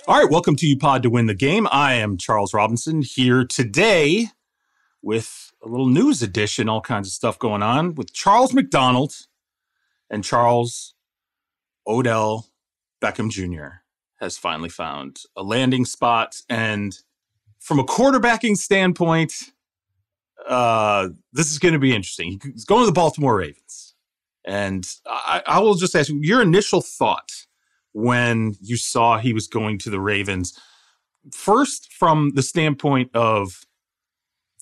All right, welcome to You Pod to Win the Game. I am Charles Robinson here today with a little news edition, all kinds of stuff going on with Charles McDonald and Charles Odell Beckham Jr. has finally found a landing spot. And from a quarterbacking standpoint, this is going to be interesting. He's going to the Baltimore Ravens. And I will just ask you, your initial thought when you saw he was going to the Ravens, first from the standpoint of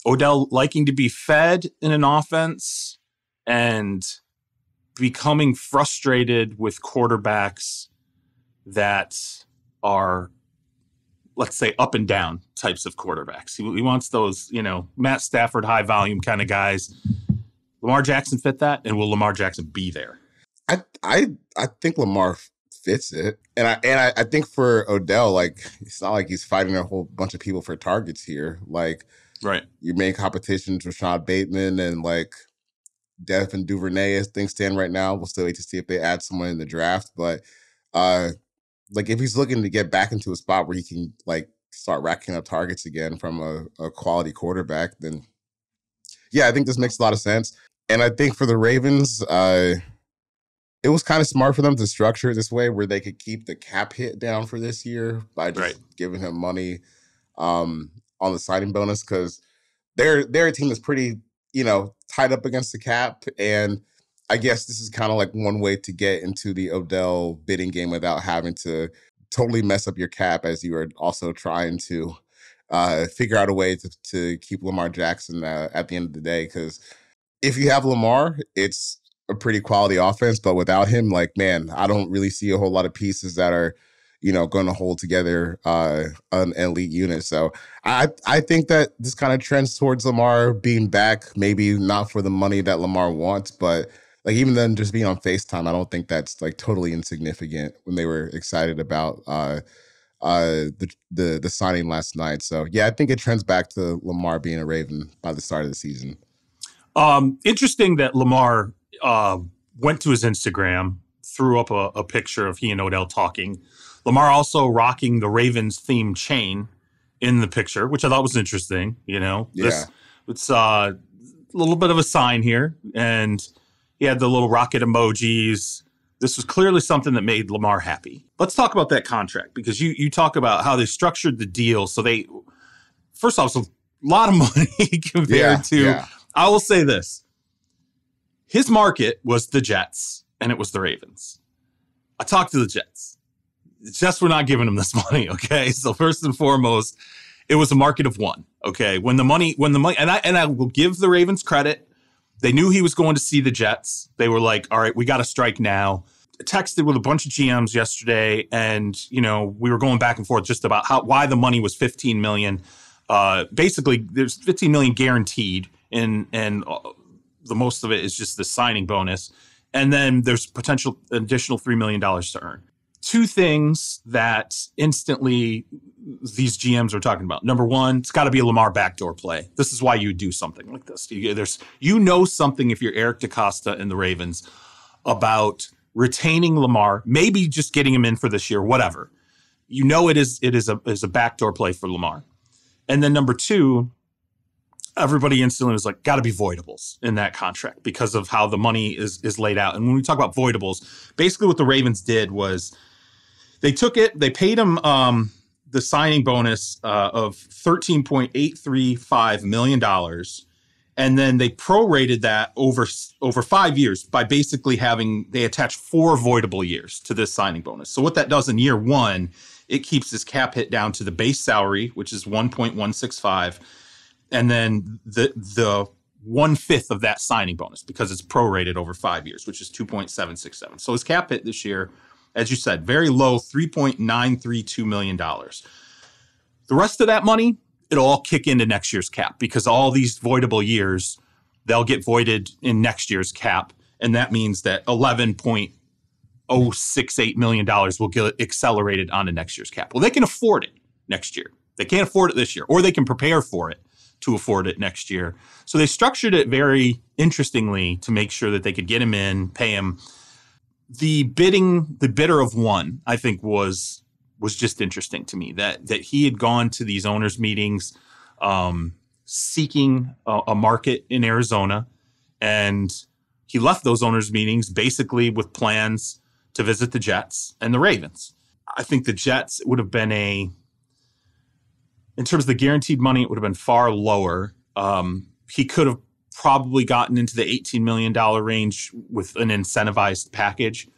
Odell liking to be fed in an offense and becoming frustrated with quarterbacks that are, let's say, up and down types of quarterbacks. He wants those, Matt Stafford, high volume kind of guys. Lamar Jackson fit that, and will Lamar Jackson be there? I think Lamar fits it, and I think for Odell, it's not like he's fighting a whole bunch of people for targets here. Right, you make competitions with Rashad Bateman and Devin Duvernay as things stand right now. We'll still wait to see if they add someone in the draft, but if he's looking to get back into a spot where he can start racking up targets again from a quality quarterback, then yeah, I think this makes a lot of sense. And I think for the Ravens, it was kind of smart for them to structure it this way where they could keep the cap hit down for this year by just giving him money on the signing bonus, because they're a team that's pretty, tied up against the cap. And I guess this is kind of one way to get into the Odell bidding game without having to totally mess up your cap, as you are also trying to figure out a way to keep Lamar Jackson at the end of the day. Because if you have Lamar, it's a pretty quality offense, but without him, I don't really see a whole lot of pieces that are, going to hold together an elite unit. So I think that this kind of trends towards Lamar being back, maybe not for the money that Lamar wants, but even then just being on FaceTime, I don't think that's totally insignificant when they were excited about the signing last night. So yeah, I think it trends back to Lamar being a Raven by the start of the season. Interesting that Lamar went to his Instagram, threw up a picture of he and Odell talking. Lamar also rocking the Ravens themed chain in the picture, which I thought was interesting. It's a little bit of a sign here. And he had the little rocket emojis. This was clearly something that made Lamar happy. Let's talk about that contract, because you talk about how they structured the deal. So first off, it's a lot of money compared to, yeah. I will say this. His market was the Jets, and it was the Ravens. I talked to the Jets. The Jets were not giving him this money, okay? So first and foremost, it was a market of one, okay? When the money, and I will give the Ravens credit. They knew he was going to see the Jets. They were like, all right, we got to strike now. I texted with a bunch of GMs yesterday, and, we were going back and forth just about why the money was $15 million. Basically, there's $15 million guaranteed, and the most of it is just the signing bonus. And then there's potential additional $3 million to earn. Two things that instantly these GMs are talking about. Number one, it's got to be a Lamar backdoor play. This is why you do something like this. Something if you're Eric DeCosta and the Ravens about retaining Lamar, maybe just getting him in for this year, whatever. It is a backdoor play for Lamar. And then number two, everybody instantly was like, got to be voidables in that contract because of how the money is laid out. And when we talk about voidables, basically what the Ravens did was they took it, they paid him the signing bonus of $13.835 million. And then they prorated that over 5 years by basically they attached 4 voidable years to this signing bonus. So what that does in year one, it keeps his cap hit down to the base salary, which is 1.165. And then the 1/5 of that signing bonus, because it's prorated over 5 years, which is 2.767. So his cap hit this year, as you said, very low, $3.932 million. The rest of that money, it'll all kick into next year's cap, because all these voidable years, they'll get voided in next year's cap. And that means that $11.068 million will get accelerated onto next year's cap. Well, they can afford it next year. They can't afford it this year, or they can prepare for it to afford it next year. So they structured it very interestingly to make sure that they could get him in, pay him. The bidder of one, I think, was was just interesting to me, that he had gone to these owners' meetings seeking a market in Arizona, and he left those owners' meetings basically with plans to visit the Jets and the Ravens. I think the Jets would have been in terms of the guaranteed money, it would have been far lower. He could have probably gotten into the $18 million range with an incentivized package.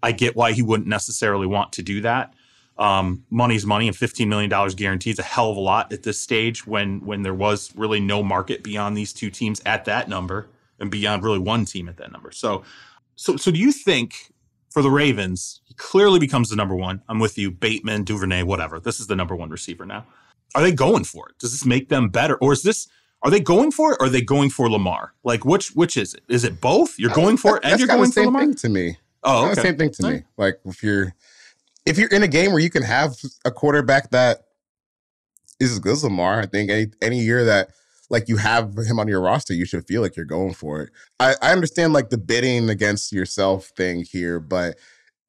I get why he wouldn't necessarily want to do that. Money's money, and $15 million guaranteed is a hell of a lot at this stage when there was really no market beyond these two teams at that number and beyond really one team at that number. So do you think for the Ravens, he clearly becomes the number one? I'm with you, Bateman, Duvernay, whatever. This is the number one receiver now. Are they going for it? Does this make them better? Or are they going for it, or are they going for Lamar? Like, which is it? Is it both? You're going for it and you're going for Lamar? That's the same thing to me. Oh, okay. Same thing to me. Like, if you're in a game where you can have a quarterback that is as good as Lamar, I think any year that like you have him on your roster, you should feel like you're going for it. I understand like the bidding against yourself thing here, but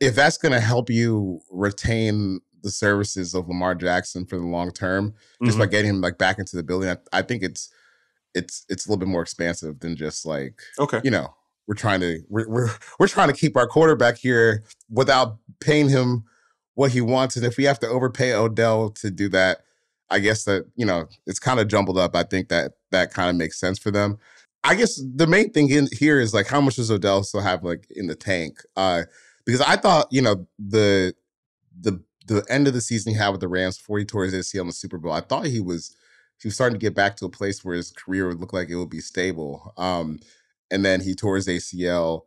if that's going to help you retain the services of Lamar Jackson for the long term, just by getting him like back into the building, I think it's a little bit more expansive than just like, you know, we're trying to keep our quarterback here without paying him what he wants. And if we have to overpay Odell to do that, I guess that, you know, it's kind of jumbled up. I think that kind of makes sense for them. I guess the main thing in here is like, how much does Odell still have like in the tank? Because I thought, you know, the end of the season he had with the Rams before he tore his ACL in the Super Bowl, I thought he was starting to get back to a place where his career would look like it would be stable. And then he tore his ACL.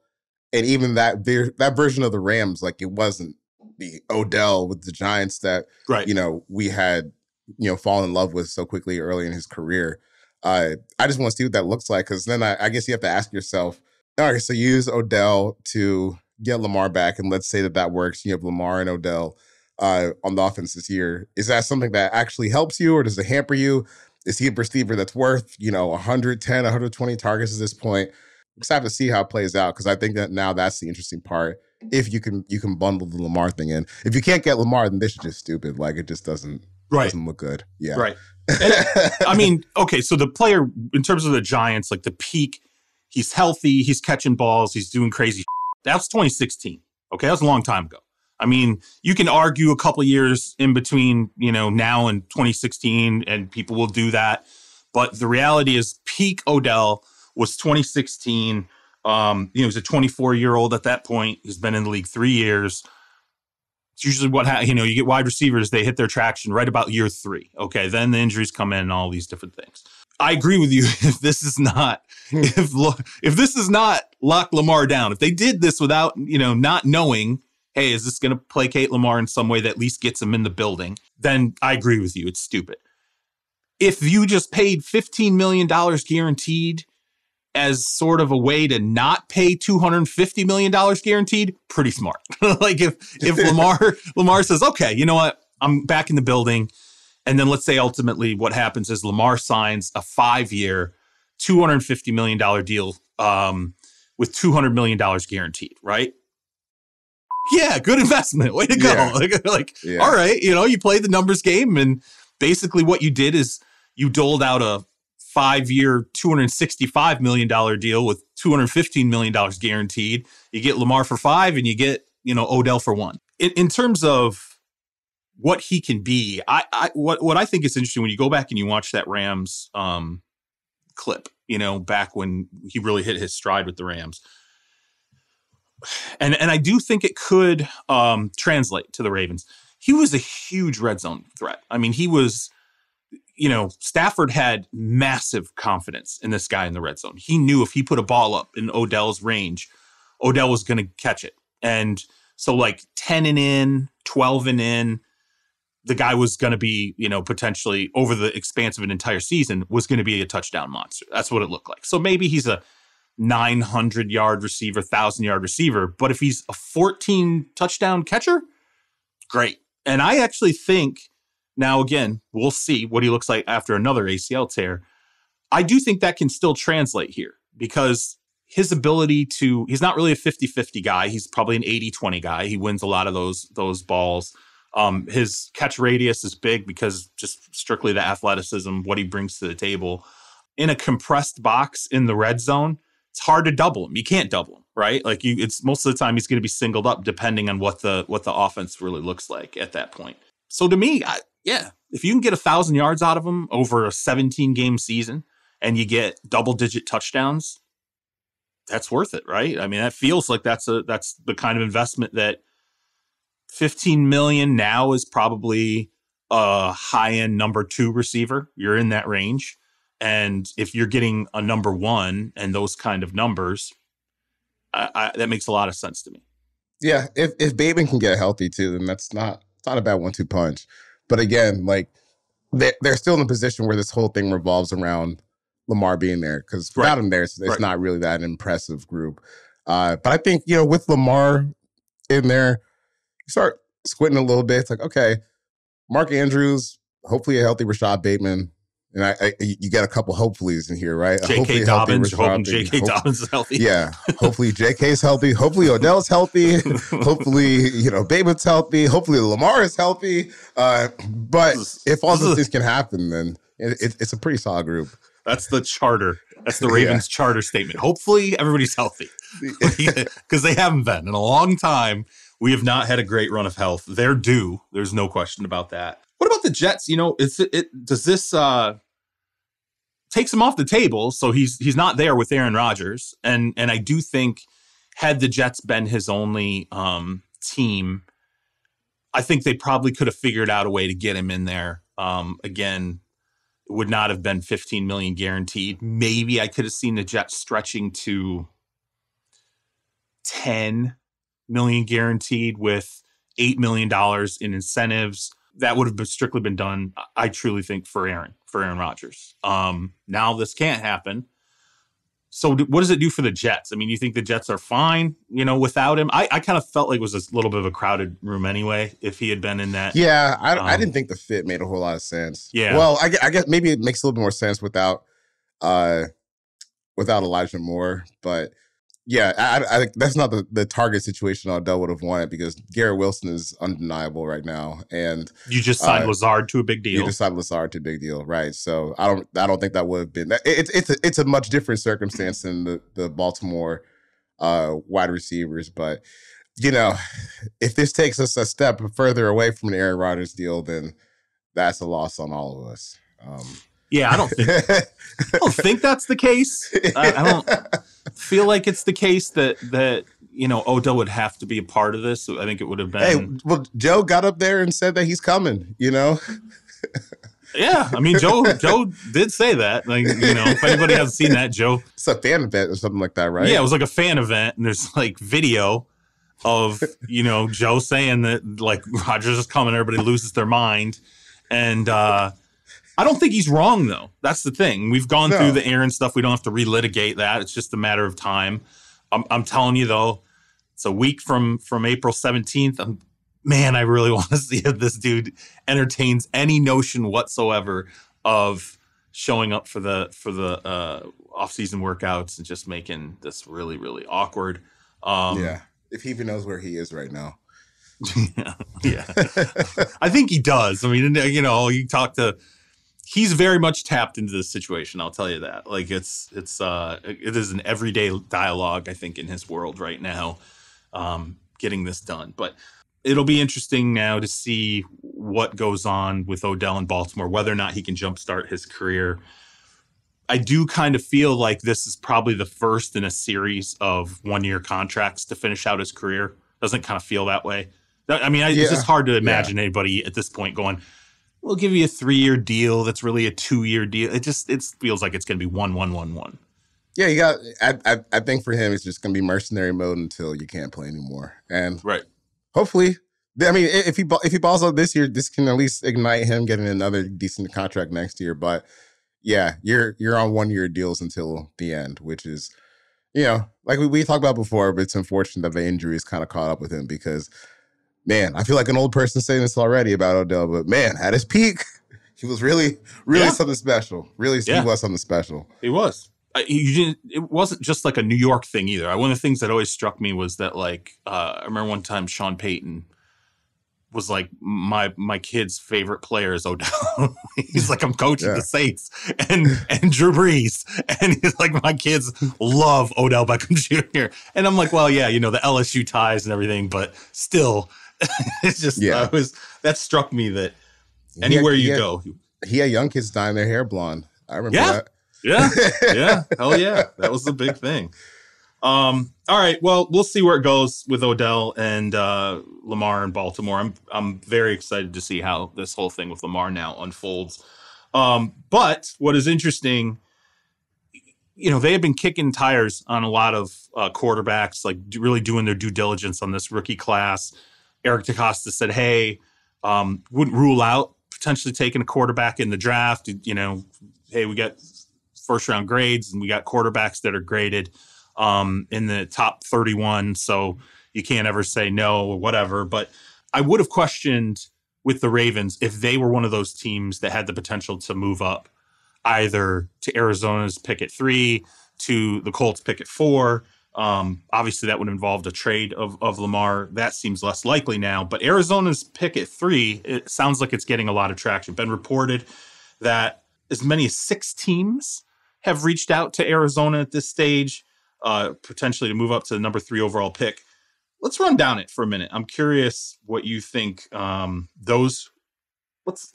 And even that version of the Rams, like it wasn't the Odell with the Giants that, you know, we had, you know, fallen in love with so quickly early in his career. I just want to see what that looks like, because then I guess you have to ask yourself, all right, so you use Odell to get Lamar back, and let's say that works. You have Lamar and Odell on the offense this year. Is that something that actually helps you, or does it hamper you? Is he a receiver that's worth, you know, 110, 120 targets at this point? We'll just have to see how it plays out, because I think that now that's the interesting part. If you can bundle the Lamar thing in. If you can't get Lamar, then this is just stupid. Like, it just doesn't look good. Yeah. Right. And, I mean, okay, so the player, in terms of the Giants, like the peak, he's healthy, he's catching balls, he's doing crazy. That was 2016. Okay, that was a long time ago. I mean, you can argue a couple of years in between, you know, now and 2016, and people will do that. But the reality is peak Odell was 2016. You know, he was a 24-year-old at that point. He's been in the league 3 years. It's usually you know, you get wide receivers, they hit their traction right about year 3. Okay, then the injuries come in and all these different things. I agree with you. If this is not, if this is not lock Lamar down, if they did this without, you know, not knowing, hey, is this going to placate Lamar in some way that at least gets him in the building, then I agree with you. It's stupid. If you just paid $15 million guaranteed as sort of a way to not pay $250 million guaranteed, pretty smart. Like if Lamar says, okay, you know what, I'm back in the building. And then let's say ultimately what happens is Lamar signs a 5-year, $250 million deal with $200 million guaranteed, right? Yeah, good investment. Way to go. Yeah. All right, you know, you played the numbers game, and basically what you did is you doled out a 5-year, $265 million deal with $215 million guaranteed. You get Lamar for 5, and you get, you know, Odell for 1. In terms of what he can be, what I think is interesting when you go back and you watch that Rams clip, you know, back when he really hit his stride with the Rams. And I do think it could translate to the Ravens. He was a huge red zone threat. I mean, he was, you know, Stafford had massive confidence in this guy in the red zone. He knew if he put a ball up in Odell's range, Odell was going to catch it. And so like 10 and in, 12 and in, the guy was going to be, you know, potentially over the expanse of an entire season was going to be a touchdown monster. That's what it looked like. So maybe he's a 900-yard receiver, 1,000-yard receiver. But if he's a 14 touchdown catcher, great. And I actually think, now again, we'll see what he looks like after another ACL tear. I do think that can still translate here, because his ability to, he's not really a 50-50 guy. He's probably an 80-20 guy. He wins a lot of those balls. His catch radius is big because just strictly the athleticism, what he brings to the table. In a compressed box in the red zone, it's hard to double him. You can't double him, right? Like it's most of the time he's going to be singled up depending on what the offense really looks like at that point. So to me, if you can get 1,000 yards out of him over a 17-game season and you get double-digit touchdowns, that's worth it, right? I mean, that feels like that's the kind of investment that $15 million now is probably a high-end number 2 receiver. You're in that range. And if you're getting a number 1 and those kind of numbers, that makes a lot of sense to me. Yeah, if Bateman can get healthy too, then it's not a bad 1-2 punch. But again, like they're still in a position where this whole thing revolves around Lamar being there, because without him there, it's not really that impressive group. But I think, with Lamar in there, you start squinting a little bit. It's like, okay, Mark Andrews, hopefully a healthy Rashad Bateman. And you got a couple hopefullys in here, right? J.K. Dobbins, hoping J.K. Dobbins is healthy. Yeah, hopefully J.K.'s healthy. Hopefully Odell's healthy. Hopefully, Bateman's healthy. Hopefully Lamar is healthy. But if all those things can happen, then it's a pretty solid group. That's the charter. That's the Ravens charter statement. Hopefully everybody's healthy. Because they haven't been. In a long time, we have not had a great run of health. They're due. There's no question about that. What about the Jets? Does this takes him off the table? So he's not there with Aaron Rodgers, and I do think had the Jets been his only team, I think they probably could have figured out a way to get him in there. Again, it would not have been $15 million guaranteed. Maybe I could have seen the Jets stretching to $10 million guaranteed with $8 million in incentives. That would have strictly been done, I truly think, for Aaron Rodgers. Now this can't happen. So what does it do for the Jets? I mean, you think the Jets are fine, without him? I kind of felt like it was a little bit of a crowded room anyway, if he had been in that. Yeah, I didn't think the fit made a whole lot of sense. Yeah. Well, I guess maybe it makes a little bit more sense without Elijah Moore, but yeah, I that's not the target situation Odell would have wanted, because Garrett Wilson is undeniable right now, and you just signed Lazard to a big deal. You just signed Lazard to a big deal, right? So I don't think that would have been. It's a much different circumstance than the Baltimore wide receivers, but if this takes us a step further away from the Aaron Rodgers deal, then that's a loss on all of us. Yeah, I don't think that's the case. I don't feel like it's the case that Odell would have to be a part of this. So I think it would have been. Hey, well, Joe got up there and said that he's coming. Yeah, I mean, Joe did say that. Like, if anybody hasn't seen that, Joe, it's a fan event or something like that, right? Yeah, it was like a fan event, and there's like video of Joe saying that like Rodgers is coming, everybody loses their mind, and I don't think he's wrong, though. That's the thing. We've gone through the Aaron stuff. We don't have to relitigate that. It's just a matter of time. I'm telling you, though, it's a week from April 17th. I really want to see if this dude entertains any notion whatsoever of showing up for the off-season workouts and just making this really, really awkward. If he even knows where he is right now. Yeah. I think he does. I mean, you talk to... He's very much tapped into this situation. I'll tell you that. Like it is an everyday dialogue, I think, in his world right now, getting this done. But it'll be interesting now to see what goes on with Odell in Baltimore, whether or not he can jumpstart his career. I do kind of feel like this is probably the first in a series of one-year contracts to finish out his career. Doesn't kind of feel that way. I mean, it's just hard to imagine anybody at this point going, we'll give you a 3-year deal. That's really a 2-year deal. It feels like it's going to be 1-1-1-1. Yeah, I think for him, it's just going to be mercenary mode until you can't play anymore. And hopefully, I mean, if he balls out this year, this can at least ignite him getting another decent contract next year. But yeah, you're on 1-year deals until the end, which is, like we talked about before, but it's unfortunate that the injuries kind of caught up with him because, man, I feel like an old person saying this already about Odell, but man, at his peak, he was really something special. He was something special. He was. It wasn't just like a New York thing either. One of the things that always struck me was that, like, I remember one time Sean Payton was like, my kid's favorite player is Odell. He's like, I'm coaching the Saints and Drew Brees. And he's like, my kids love Odell Beckham Jr. And I'm like, well, yeah, the LSU ties and everything, but still, it's just, that struck me that anywhere you go. He had young kids dyeing their hair blonde. I remember that. Yeah. Hell yeah. That was the big thing. All right. Well, we'll see where it goes with Odell and Lamar in Baltimore. I'm very excited to see how this whole thing with Lamar now unfolds. But what is interesting, they have been kicking tires on a lot of quarterbacks, like really doing their due diligence on this rookie class. Eric DeCosta said, hey, wouldn't rule out potentially taking a quarterback in the draft. Hey, we got first round grades and we got quarterbacks that are graded in the top 31. So you can't ever say no or whatever. But I would have questioned with the Ravens if they were one of those teams that had the potential to move up either to Arizona's pick at 3, to the Colts pick at 4. Obviously, that would involve a trade of Lamar. That seems less likely now. But Arizona's pick at 3, it sounds like it's getting a lot of traction. Been reported that as many as 6 teams have reached out to Arizona at this stage, potentially to move up to the number 3 overall pick. Let's run down it for a minute. I'm curious what you think let's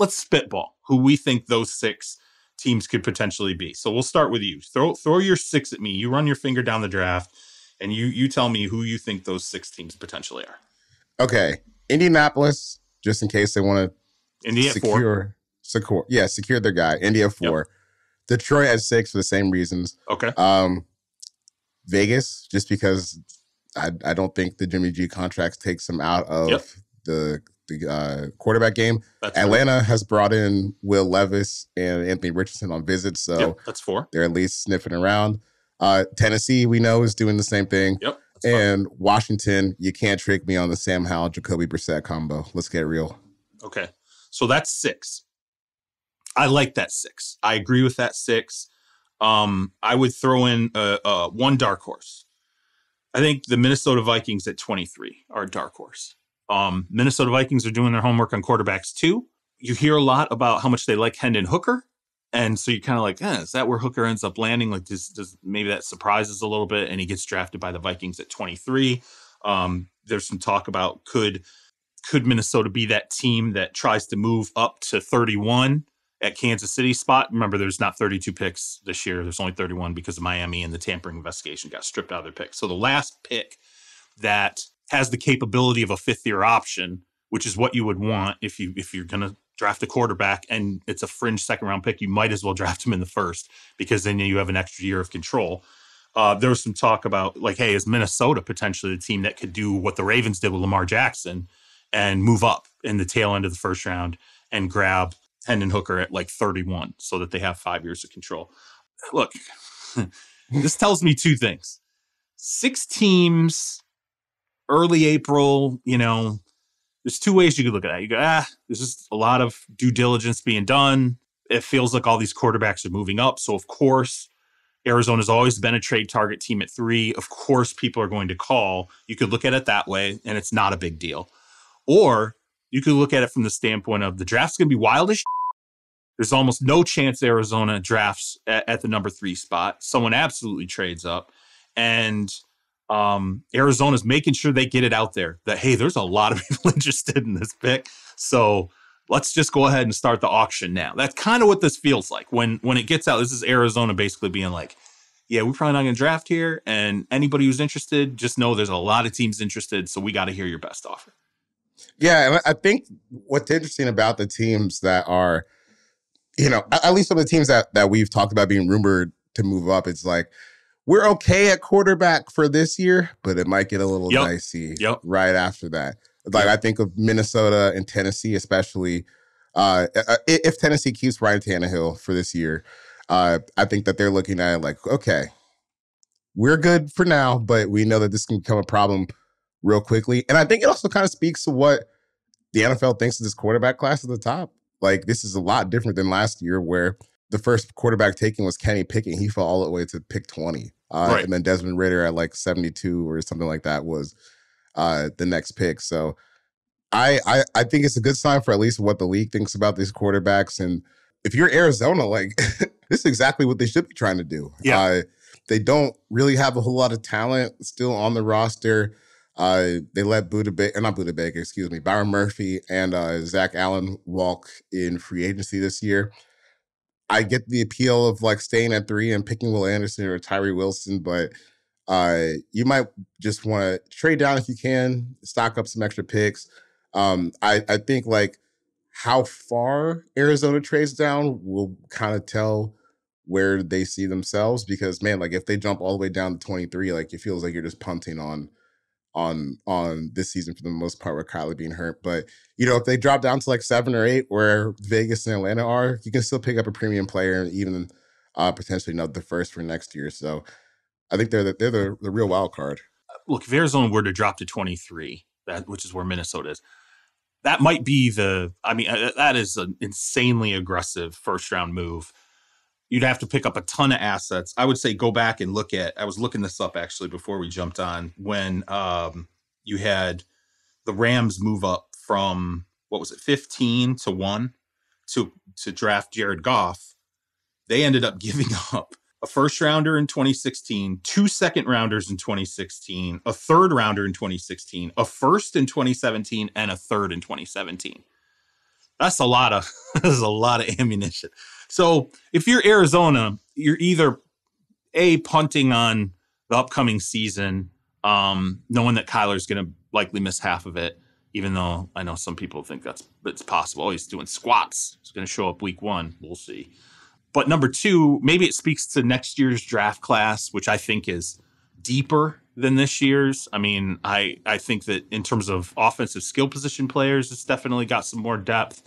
spitball who we think those 6 teams could potentially be. So we'll start with you. Throw your 6 at me. You run your finger down the draft and you tell me who you think those 6 teams potentially are. Okay. Indianapolis, just in case they want to secure their guy. Indy at 4. Yep. Detroit at 6 for the same reasons. Okay. Vegas, just because I don't think the Jimmy G contract takes him out of the quarterback game. That's Atlanta right. has brought in Will Levis and Anthony Richardson on visits, so that's 4. They're at least sniffing around. Tennessee, we know, is doing the same thing. Yep. And fine. Washington, you can't trick me on the Sam Howell, Jacoby Brissett combo. Let's get real. Okay. So that's 6. I like that 6. I agree with that 6. I would throw in one dark horse. I think the Minnesota Vikings at 23 are a dark horse. Minnesota Vikings are doing their homework on quarterbacks too. You hear a lot about how much they like Hendon Hooker. And so you're kind of like, is that where Hooker ends up landing? Like, does maybe that surprises a little bit and he gets drafted by the Vikings at 23. There's some talk about could Minnesota be that team that tries to move up to 31 at Kansas City spot? Remember, there's not 32 picks this year. There's only 31 because of Miami and the tampering investigation got stripped out of their picks. So the last pick that has the capability of a 5th-year option, which is what you would want if you're going to draft a quarterback and it's a fringe 2nd-round pick, you might as well draft him in the 1st because then you have an extra year of control. There was some talk about, like, hey, is Minnesota potentially the team that could do what the Ravens did with Lamar Jackson and move up in the tail end of the 1st round and grab Hendon Hooker at like 31 so that they have 5 years of control. Look, this tells me 2 things. 6 teams, early April, there's 2 ways you could look at that. You go, there's just a lot of due diligence being done. It feels like all these quarterbacks are moving up. So, of course, Arizona's always been a trade target team at 3. Of course, people are going to call. You could look at it that way, and it's not a big deal. Or you could look at it from the standpoint of the draft's going to be wild as shit. There's almost no chance Arizona drafts at the number 3 spot. Someone absolutely trades up. And Arizona's making sure they get it out there that, hey, there's a lot of people interested in this pick. So let's just go ahead and start the auction now. That's kind of what this feels like. When it gets out, this is Arizona basically being like, yeah, we're probably not going to draft here. And anybody who's interested, just know there's a lot of teams interested. So we got to hear your best offer. Yeah, and I think what's interesting about the teams that are, at least some of the teams that we've talked about being rumored to move up, it's like, we're okay at quarterback for this year, but it might get a little dicey right after that. Like, I think of Minnesota and Tennessee, especially. If Tennessee keeps Ryan Tannehill for this year, I think that they're looking at it like, okay, we're good for now, but we know that this can become a problem real quickly. And I think it also kind of speaks to what the NFL thinks of this quarterback class at the top. Like, this is a lot different than last year where the first quarterback taken was Kenny Pickett. He fell all the way to pick 20. Right. And then Desmond Ridder at like 72 or something like that was the next pick. So I think it's a good sign for at least what the league thinks about these quarterbacks. And if you're Arizona, like this is exactly what they should be trying to do. Yeah. They don't really have a whole lot of talent still on the roster. They let Byron Murphy and Zach Allen walk in free agency this year. I get the appeal of like staying at 3 and picking Will Anderson or Tyree Wilson, but you might just want to trade down if you can, stock up some extra picks. I think like how far Arizona trades down will kind of tell where they see themselves, because man, like if they jump all the way down to 23, like it feels like you're just punting on this season for the most part with Kyler being hurt. But you know, if they drop down to like 7 or 8 where Vegas and Atlanta are, you can still pick up a premium player and even potentially the first for next year. So I think they're the real wild card. Look, if Arizona were to drop to 23, which is where Minnesota is, that might be that is an insanely aggressive first round move. You'd have to pick up a ton of assets. I would say go back and I was looking this up actually before we jumped on, when you had the Rams move up from, 15 to 1 to draft Jared Goff. They ended up giving up a first rounder in 2016, 2 second rounders in 2016, a third rounder in 2016, a first in 2017, and a third in 2017. That's a lot of ammunition. So if you're Arizona, you're either punting on the upcoming season, knowing that Kyler's going to likely miss half of it, even though I know some people think it's possible. Oh, he's doing squats. He's going to show up week 1. We'll see. But number 2, maybe it speaks to next year's draft class, which I think is deeper than this year's. I mean, I think that in terms of offensive skill position players, it's definitely got some more depth.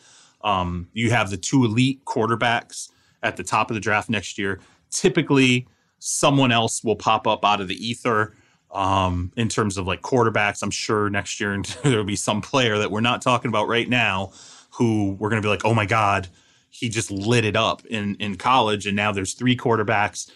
You have the 2 elite quarterbacks at the top of the draft next year. Typically, someone else will pop up out of the ether in terms of like quarterbacks. I'm sure next year there will be some player that we're not talking about right now who we're going to be like, oh my God, he just lit it up in college, and now there's 3 quarterbacks.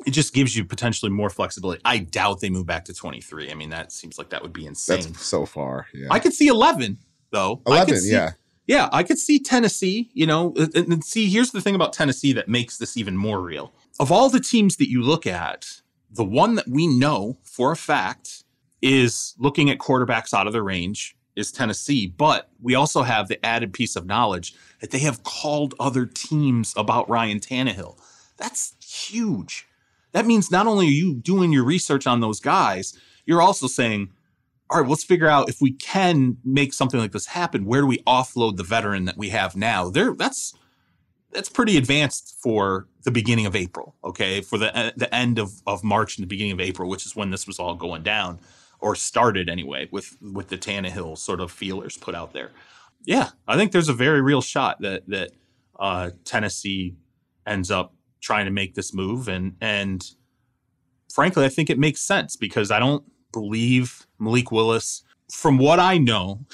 It just gives you potentially more flexibility. I doubt they move back to 23. I mean, that seems like that would be insane. That's so far. Yeah. I could see 11, though. 11, yeah. Yeah, I could see Tennessee, and see, here's the thing about Tennessee that makes this even more real. Of all the teams that you look at, the one that we know for a fact is looking at quarterbacks out of their range is Tennessee. But we also have the added piece of knowledge that they have called other teams about Ryan Tannehill. That's huge. That means not only are you doing your research on those guys, you're also saying, all right, let's figure out if we can make something like this happen. Where do we offload the veteran that we have now? That's pretty advanced for the beginning of April, okay? For the end of March and the beginning of April, which is when this was all going down, or started anyway, with the Tannehill sort of feelers put out there. Yeah, I think there's a very real shot that Tennessee ends up trying to make this move, and frankly, I think it makes sense because I don't believe Malik Willis. From what I know,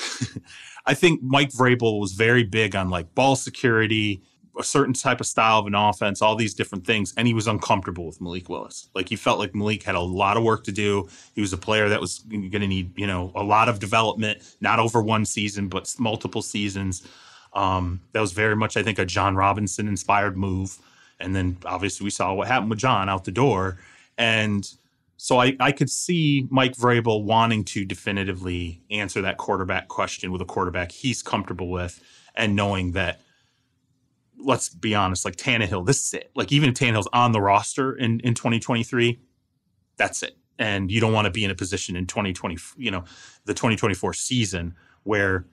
I think Mike Vrabel was very big on like ball security, a certain type of style of an offense, all these different things, and he was uncomfortable with Malik Willis. Like he felt like Malik had a lot of work to do. He was a player that was going to need, a lot of development, not over one season, but multiple seasons. That was very much, I think, a John Robinson inspired move. And then obviously we saw what happened with John out the door. And so I could see Mike Vrabel wanting to definitively answer that quarterback question with a quarterback he's comfortable with, and knowing that, let's be honest, like Tannehill, this is it. Like even if Tannehill's on the roster in 2023, that's it. And you don't want to be in a position in 2020, the 2024 season where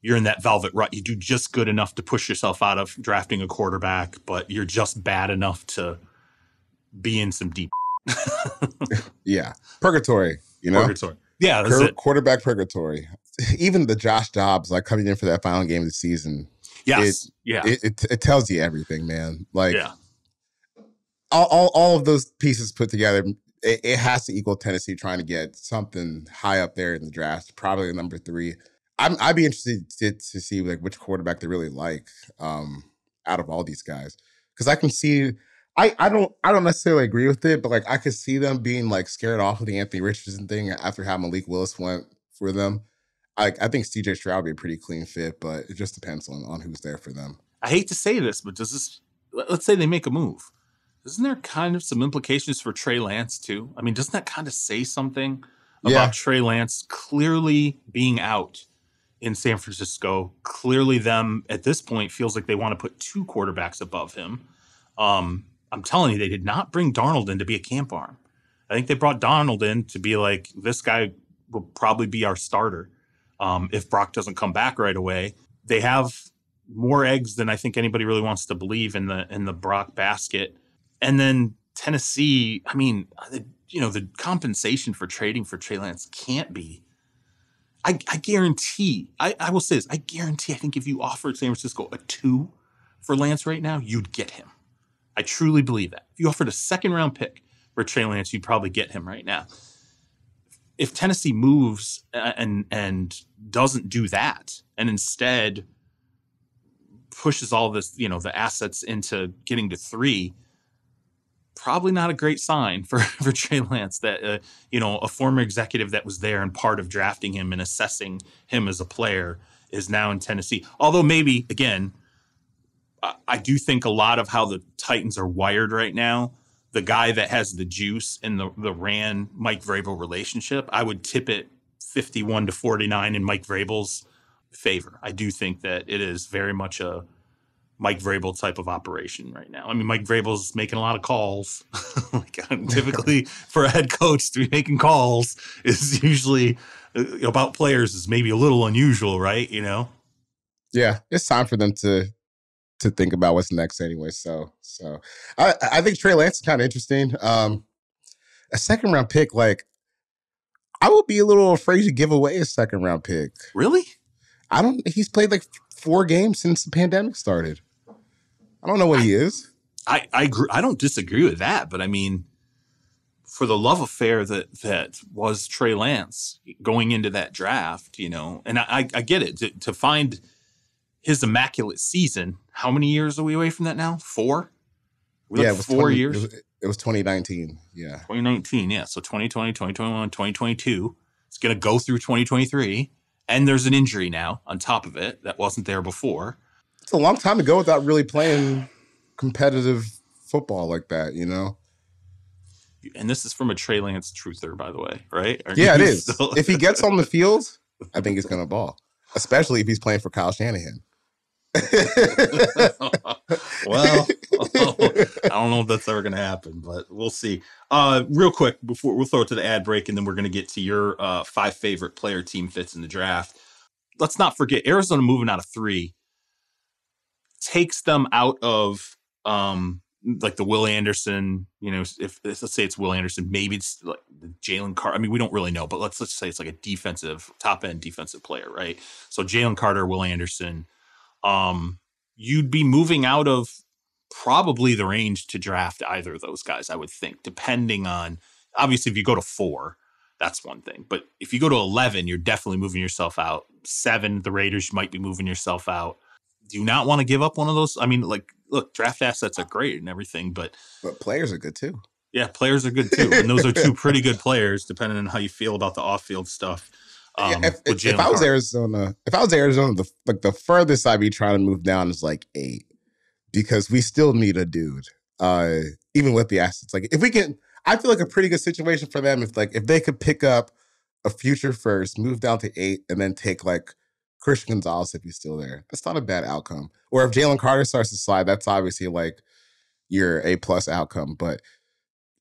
you're in that velvet rut. You do just good enough to push yourself out of drafting a quarterback, but you're just bad enough to be in some deep. Yeah. Purgatory, Purgatory. Yeah. That's it. Quarterback purgatory. Even the Josh Dobbs, like coming in for that final game of the season. Yes. It tells you everything, man. Like yeah. all of those pieces put together, it has to equal Tennessee trying to get something high up there in the draft, probably number 3. I'd be interested to see like which quarterback they really like out of all these guys, because I can see I don't necessarily agree with it, but like I could see them being like scared off of the Anthony Richardson thing after how Malik Willis went for them. I think CJ Stroud would be a pretty clean fit, but it just depends on who's there for them. I hate to say this, but let's say they make a move. Isn't there kind of some implications for Trey Lance too? I mean, doesn't that kind of say something about Trey Lance clearly being out in San Francisco? Clearly them at this point feels like they want to put 2 quarterbacks above him. I'm telling you, they did not bring Darnold in to be a camp arm. I think they brought Darnold in to be like, this guy will probably be our starter if Brock doesn't come back right away. They have more eggs than I think anybody really wants to believe in the Brock basket. And then Tennessee, I mean, the compensation for trading for Trey Lance can't be. I guarantee, I will say this, I guarantee, I think if you offered San Francisco a 2 for Lance right now, you'd get him. I truly believe that. If you offered a 2nd-round pick for Trey Lance, you'd probably get him right now. If Tennessee moves and doesn't do that, and instead pushes all this, the assets into getting to 3, probably not a great sign for Trey Lance that, a former executive that was there and part of drafting him and assessing him as a player is now in Tennessee. Although maybe, again, I do think a lot of how the Titans are wired right now, the guy that has the juice in the Mike Vrabel relationship, I would tip it 51-49 in Mike Vrabel's favor. I do think that it is very much a Mike Vrabel type of operation right now. I mean, Mike Vrabel's making a lot of calls. Typically for a head coach to be making calls is usually about players is maybe a little unusual, right? Yeah, it's time for them to think about what's next anyway. So I think Trey Lance is kind of interesting. A 2nd-round pick, like, I would be a little afraid to give away a 2nd-round pick. Really? He's played like 4 games since the pandemic started. I don't know what he is. I agree. I don't disagree with that, but I mean, for the love affair that was Trey Lance going into that draft, and I get it. To find his immaculate season, how many years are we away from that now? 4? Yeah, it was 4 years. It was 2019. Yeah. 2019, yeah. So 2020, 2021, 2022. It's going to go through 2023. And there's an injury now on top of it that wasn't there before. It's a long time to go without really playing competitive football like that, And this is from a Trey Lance truther, by the way, right? Yeah, it is. If he gets on the field, I think he's going to ball, especially if he's playing for Kyle Shanahan. Well, I don't know if that's ever going to happen, but we'll see. Real quick, before we'll throw it to the ad break, and then we're going to get to your 5 favorite player team fits in the draft. Let's not forget Arizona moving out of 3 takes them out of like the Will Anderson. If let's say it's Will Anderson, maybe it's like Jalen Carter. I mean, we don't really know, but let's say it's like a top end defensive player, right? So Jalen Carter, Will Anderson. You'd be moving out of probably the range to draft either of those guys, I would think, depending on, obviously, if you go to 4, that's one thing. But if you go to 11, you're definitely moving yourself out. 7, the Raiders, you might be moving yourself out. Do you not want to give up one of those? I mean, like, look, draft assets are great and everything, but players are good too. Yeah, players are good too. And those are 2 pretty good players, depending on how you feel about the off-field stuff. If I was Arizona, the furthest I'd be trying to move down is like 8, because we still need a dude, even with the assets. Like, if we can, I feel like a pretty good situation for them if they could pick up a future first, move down to 8, and then take like Christian Gonzalez if he's still there. That's not a bad outcome. Or if Jalen Carter starts to slide, that's obviously like your A+ outcome. But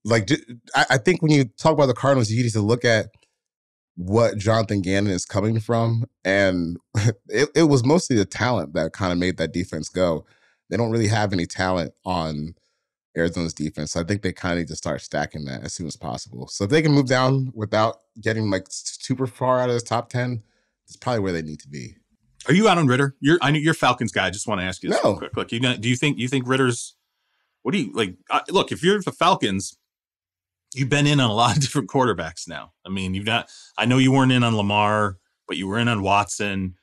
like, I think when you talk about the Cardinals, you need to look at what Jonathan Gannon is coming from. And it was mostly the talent that kind of made that defense go. They don't really have any talent on Arizona's defense. So I think they kind of need to start stacking that as soon as possible. So if they can move down without getting like super far out of the top 10, it's probably where they need to be. Are you out on Ritter? I know you're Falcons guy. I just want to ask you this real quick. Look, do you think Ritter's, what do you like? Look, if you're the Falcons, you've been in on a lot of different quarterbacks now. I mean, I know you weren't in on Lamar, but you were in on Watson.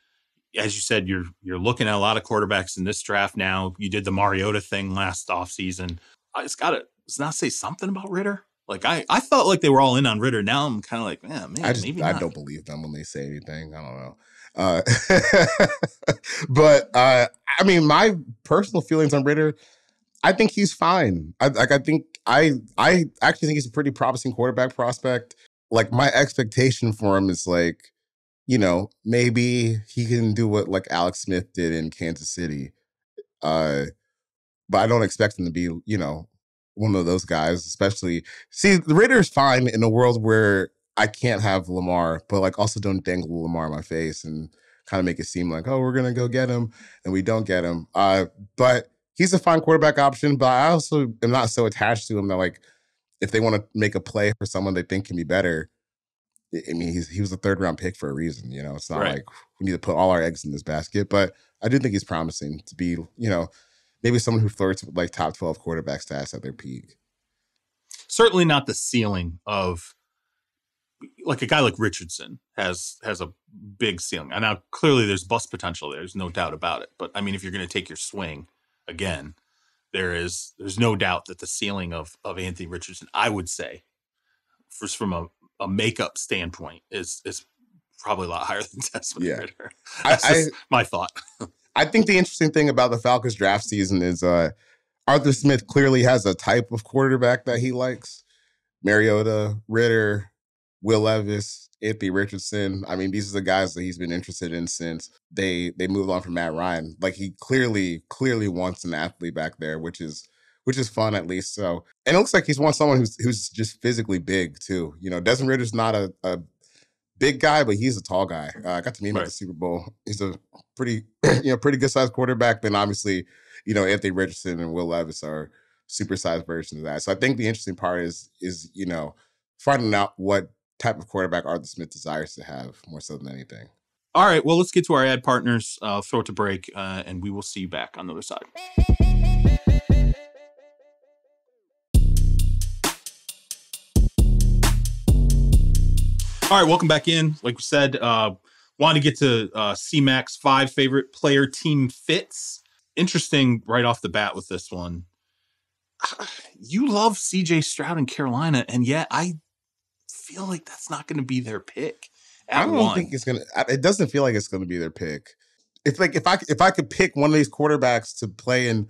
As you said, you're looking at a lot of quarterbacks in this draft now. You did the Mariota thing last offseason. It's not say something about Ritter. Like I felt like they were all in on Ritter. Now I'm kind of like, man, maybe I not. don't believe them when they say anything. I don't know. But I mean, my personal feelings on Ritter, I think he's fine. I actually think he's a pretty promising quarterback prospect. Like, my expectation for him is like, maybe he can do what like Alex Smith did in Kansas City. But I don't expect him to be, one of those guys, especially. See, the Raiders fine in a world where I can't have Lamar, but like also don't dangle Lamar in my face and kind of make it seem like, oh, we're going to go get him, and we don't get him. But he's a fine quarterback option, but I also am not so attached to him that, like, if they want to make a play for someone they think can be better, I mean, he was a third-round pick for a reason. It's not like we need to put all our eggs in this basket, but I do think he's promising to be, maybe someone who flirts with like top 12 quarterback stats at their peak. Certainly not the ceiling of, like, a guy like Richardson has a big ceiling. And now clearly there's bust potential there. There's no doubt about it. But I mean, if you're going to take your swing again, there's no doubt that the ceiling of Anthony Richardson, I would say, first from a makeup standpoint, is probably a lot higher than Desmond Ritter. That's just my thought. I think the interesting thing about the Falcons draft season is Arthur Smith clearly has a type of quarterback that he likes. Mariota, Ritter, Will Levis, Anthony Richardson. I mean, these are the guys that he's been interested in since they moved on from Matt Ryan. Like, he clearly wants an athlete back there, which is fun, at least. So, and it looks like he's wants someone who's just physically big too. Desmond Ritter's not a big guy, but he's a tall guy. I got to meet him at the Super Bowl. He's a pretty good sized quarterback. Then obviously, Anthony Richardson and Will Levis are super sized versions of that. So I think the interesting part is finding out what type of quarterback Arthur Smith desires to have more so than anything. All right, well, let's get to our ad partners. Throw it to break, and we will see you back on the other side. All right, welcome back in. Like we said, wanted to get to C-Mac's 5 favorite player team fits. Interesting right off the bat with this one. You love CJ Stroud in Carolina, and yet I feel like that's not going to be their pick. I don't think it's going to. It doesn't feel like it's going to be their pick. It's like if I could pick one of these quarterbacks to play in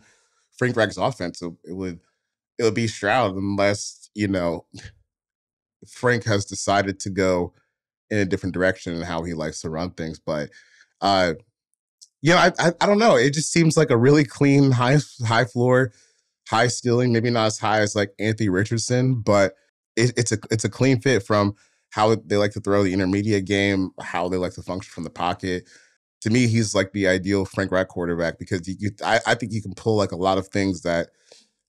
Frank Reich's offense, it would be Stroud, unless Frank has decided to go in a different direction in how he likes to run things. But, I don't know. It just seems like a really clean, high floor, high ceiling, maybe not as high as like Anthony Richardson, but it's a clean fit from how they like to throw the intermediate game, how they like to function from the pocket. To me, he's like the ideal Frank Reich quarterback because I think you can pull like a lot of things that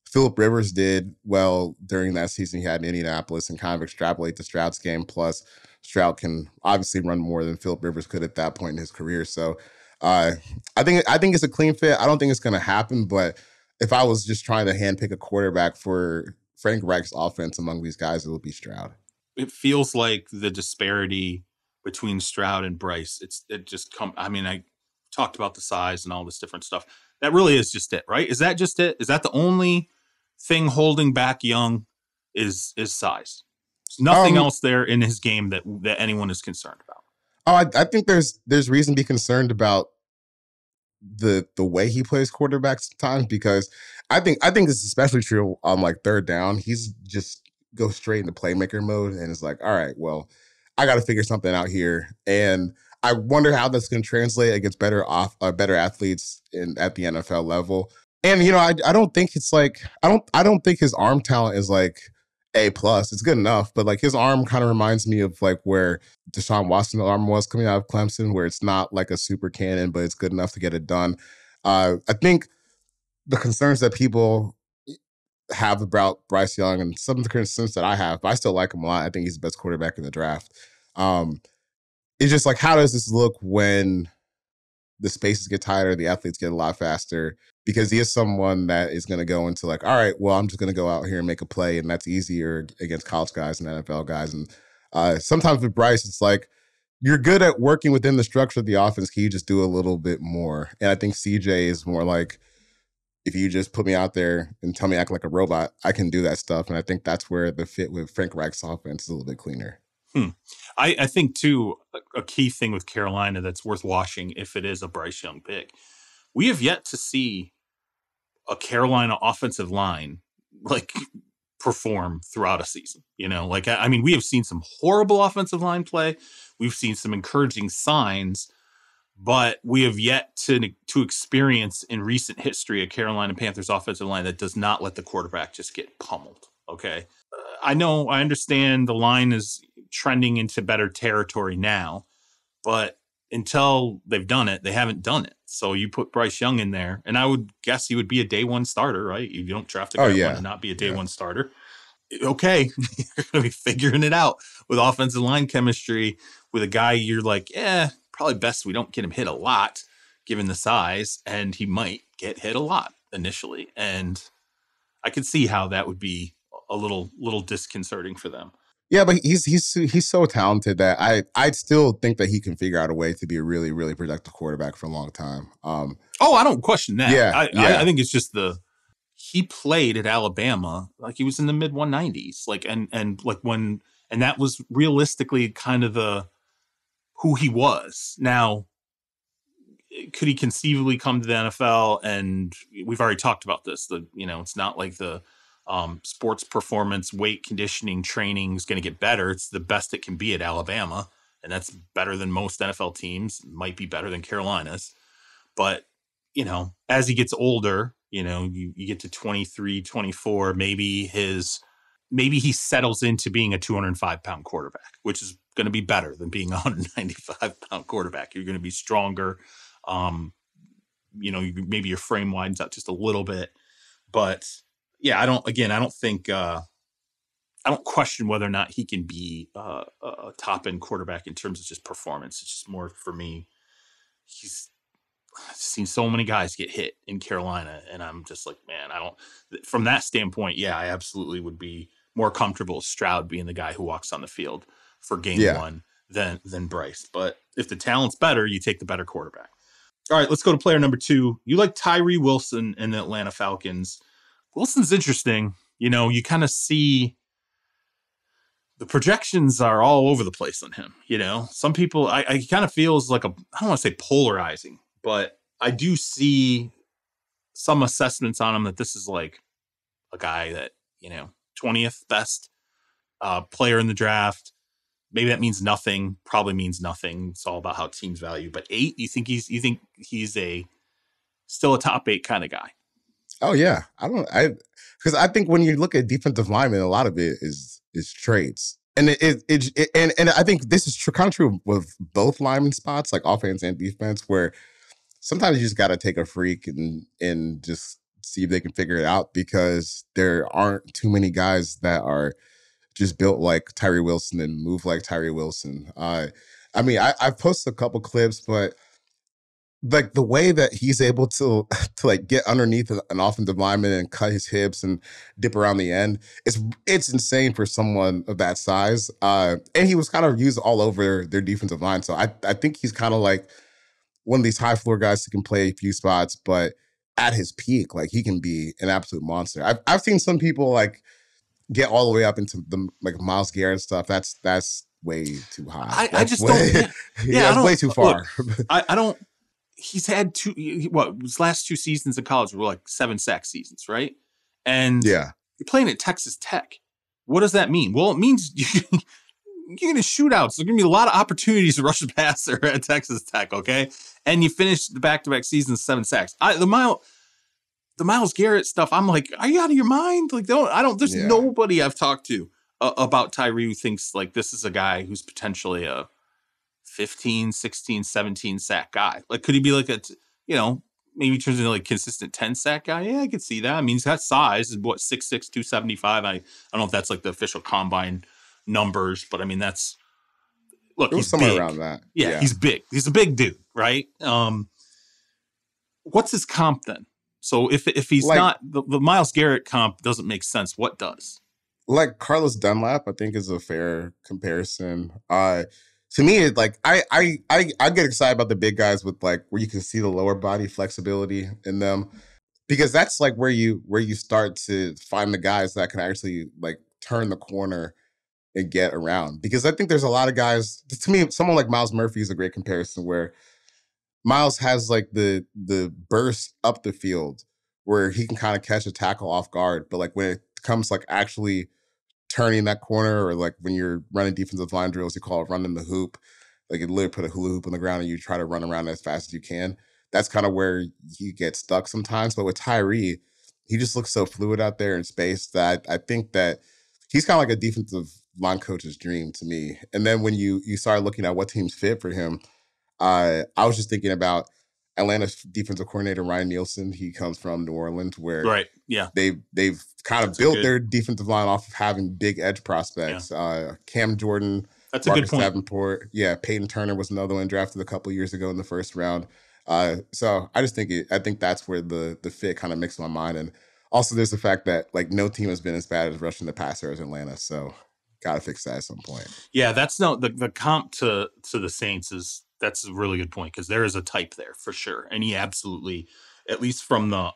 Phillip Rivers did well during that season he had in Indianapolis and kind of extrapolate to Stroud's game. Plus, Stroud can obviously run more than Phillip Rivers could at that point in his career. So I think it's a clean fit. I don't think it's going to happen, but if I was just trying to handpick a quarterback for Frank Reich's offense among these guys, it would be Stroud. It feels like the disparity between Stroud and Bryce. I talked about the size and all this different stuff. That really is just it, right? Is that just it? Is that the only thing holding back Young is size? There's nothing else there in his game that anyone is concerned about. Oh, I think there's reason to be concerned about the way he plays quarterbacks sometimes, because I think it's especially true on like third down. He's just goes straight into playmaker mode and is like, all right, well, I got to figure something out here. And I wonder how that's going to translate against better athletes at the NFL level. And I don't think it's like I don't think his arm talent is like A+. It's good enough, but like his arm kind of reminds me of like where Deshaun Watson's arm was coming out of Clemson, where it's not like a super cannon, but it's good enough to get it done. I think the concerns that people have about Bryce Young, and some of the concerns that I have, but I still like him a lot. I think he's the best quarterback in the draft. It's just like, how does this look when the spaces get tighter, the athletes get a lot faster? Because he is someone that is going to go into like, all right, well, I'm just going to go out here and make a play, and that's easier against college guys and NFL guys. And sometimes with Bryce, it's like, you're good at working within the structure of the offense. Can you just do a little bit more? And I think CJ is more like, if you just put me out there and tell me I act like a robot, I can do that stuff. And I think that's where the fit with Frank Reich's offense is a little bit cleaner. I think, too, a key thing with Carolina that's worth watching if it is a Bryce Young pick. We have yet to see a Carolina offensive line like perform throughout a season. You know, like, I mean, we have seen some horrible offensive line play. We've seen some encouraging signs, but we have yet to experience in recent history a Carolina Panthers offensive line that does not let the quarterback just get pummeled. Okay. I understand the line is trending into better territory now, but until they've done it, they haven't done it. So you put Bryce Young in there, and I would guess he would be a day one starter, right? You don't draft a guy to not be a day one starter. Okay, you're going to be figuring it out with offensive line chemistry with a guy you're like, probably best we don't get him hit a lot given the size, and he might get hit a lot initially. And I could see how that would be a little disconcerting for them. Yeah, but he's so talented that I still think that he can figure out a way to be a really, really productive quarterback for a long time. I don't question that. I think it's just he played at Alabama like he was in the mid 190s, like and that was realistically kind of who he was. Now, could he conceivably come to the NFL? And we've already talked about this. It's not like the sports performance, weight conditioning training is going to get better. It's the best it can be at Alabama. And that's better than most NFL teams, might be better than Carolina's. But, as he gets older, you get to 23, 24, maybe he settles into being a 205-pound quarterback, which is going to be better than being a 195-pound quarterback. You're going to be stronger. Maybe your frame widens out just a little bit. But yeah, I don't question whether or not he can be a top end quarterback in terms of just performance. It's just more for me. I've seen so many guys get hit in Carolina, and I'm just like, man, from that standpoint, I absolutely would be more comfortable with Stroud being the guy who walks on the field for game one than Bryce. But if the talent's better, you take the better quarterback. All right, let's go to player number 2. You like Tyree Wilson in the Atlanta Falcons. Wilson's interesting. You kind of see the projections are all over the place on him. Some people, I kind of feels like I don't want to say polarizing, but I do see some assessments on him that this is like a guy that, 20th best player in the draft. Maybe that means nothing, probably means nothing. It's all about how teams value. But 8, you think he's still a top 8 kind of guy? Oh yeah. Because I think when you look at defensive linemen, a lot of it is traits. And and I think this is kind of true with both lineman spots, like offense and defense, where sometimes you just got to take a freak and just see if they can figure it out, because there aren't too many guys that are just built like Tyree Wilson and move like Tyree Wilson. I've posted a couple clips, but like the way that he's able to like get underneath an offensive lineman and cut his hips and dip around the end, it's insane for someone of that size. And he was kind of used all over their defensive line. So I think he's kind of like one of these high floor guys who can play a few spots, but at his peak, like he can be an absolute monster. I've seen some people like get all the way up into the like Myles Garrett stuff. That's way too high. I just don't. That's way too far. Look, I don't. He's had his last 2 seasons in college were like 7 sack seasons, right? And you're playing at Texas Tech. What does that mean? Well, it means you're going to shootouts. There's going to be a lot of opportunities to rush the passer at Texas Tech, okay? And you finish the back-to-back seasons 7 sacks. The Myles Garrett stuff, I'm like, are you out of your mind? Like, there's nobody I've talked to about Tyree who thinks like this is a guy who's potentially a 15, 16, 17 sack guy. Like, could he be like maybe turns into like consistent 10 sack guy? Yeah, I could see that. I mean, he's got size, 6'6", 275. I don't know if that's like the official combine numbers, but I mean, he's somewhere big. Around that. Yeah, he's big. He's a big dude, right? What's his comp then? So if he's like, not the Myles Garrett comp doesn't make sense, what does? Like Carlos Dunlap, I think is a fair comparison. To me, it's like I get excited about the big guys with like where you can see the lower body flexibility in them, because that's like where you start to find the guys that can actually like turn the corner and get around. Because I think there's a lot of guys. To me, someone like Miles Murphy is a great comparison where Miles has like the burst up the field where he can kind of catch a tackle off guard, but like when it comes like actually turning that corner, or like when you're running defensive line drills, you call it running the hoop. Like you literally put a hula hoop on the ground and you try to run around as fast as you can. That's kind of where you get stuck sometimes. But with Tyree, he just looks so fluid out there in space that I think that he's kind of like a defensive line coach's dream to me. And then when you start looking at what teams fit for him, I was just thinking about Atlanta's defensive coordinator, Ryan Nielsen. He comes from New Orleans, where they've kind of built their defensive line off of having big edge prospects. Yeah. Cam Jordan, that's Marcus a good point. Davenport. Yeah, Peyton Turner was another one drafted a couple years ago in the first round. So I just think that's where the fit kind of mixed my mind. And also there's the fact that like no team has been as bad as rushing the passer as Atlanta. So got to fix that at some point. Yeah, that's the comp to the Saints that's a really good point, because there is a type there for sure. And he absolutely, at least from the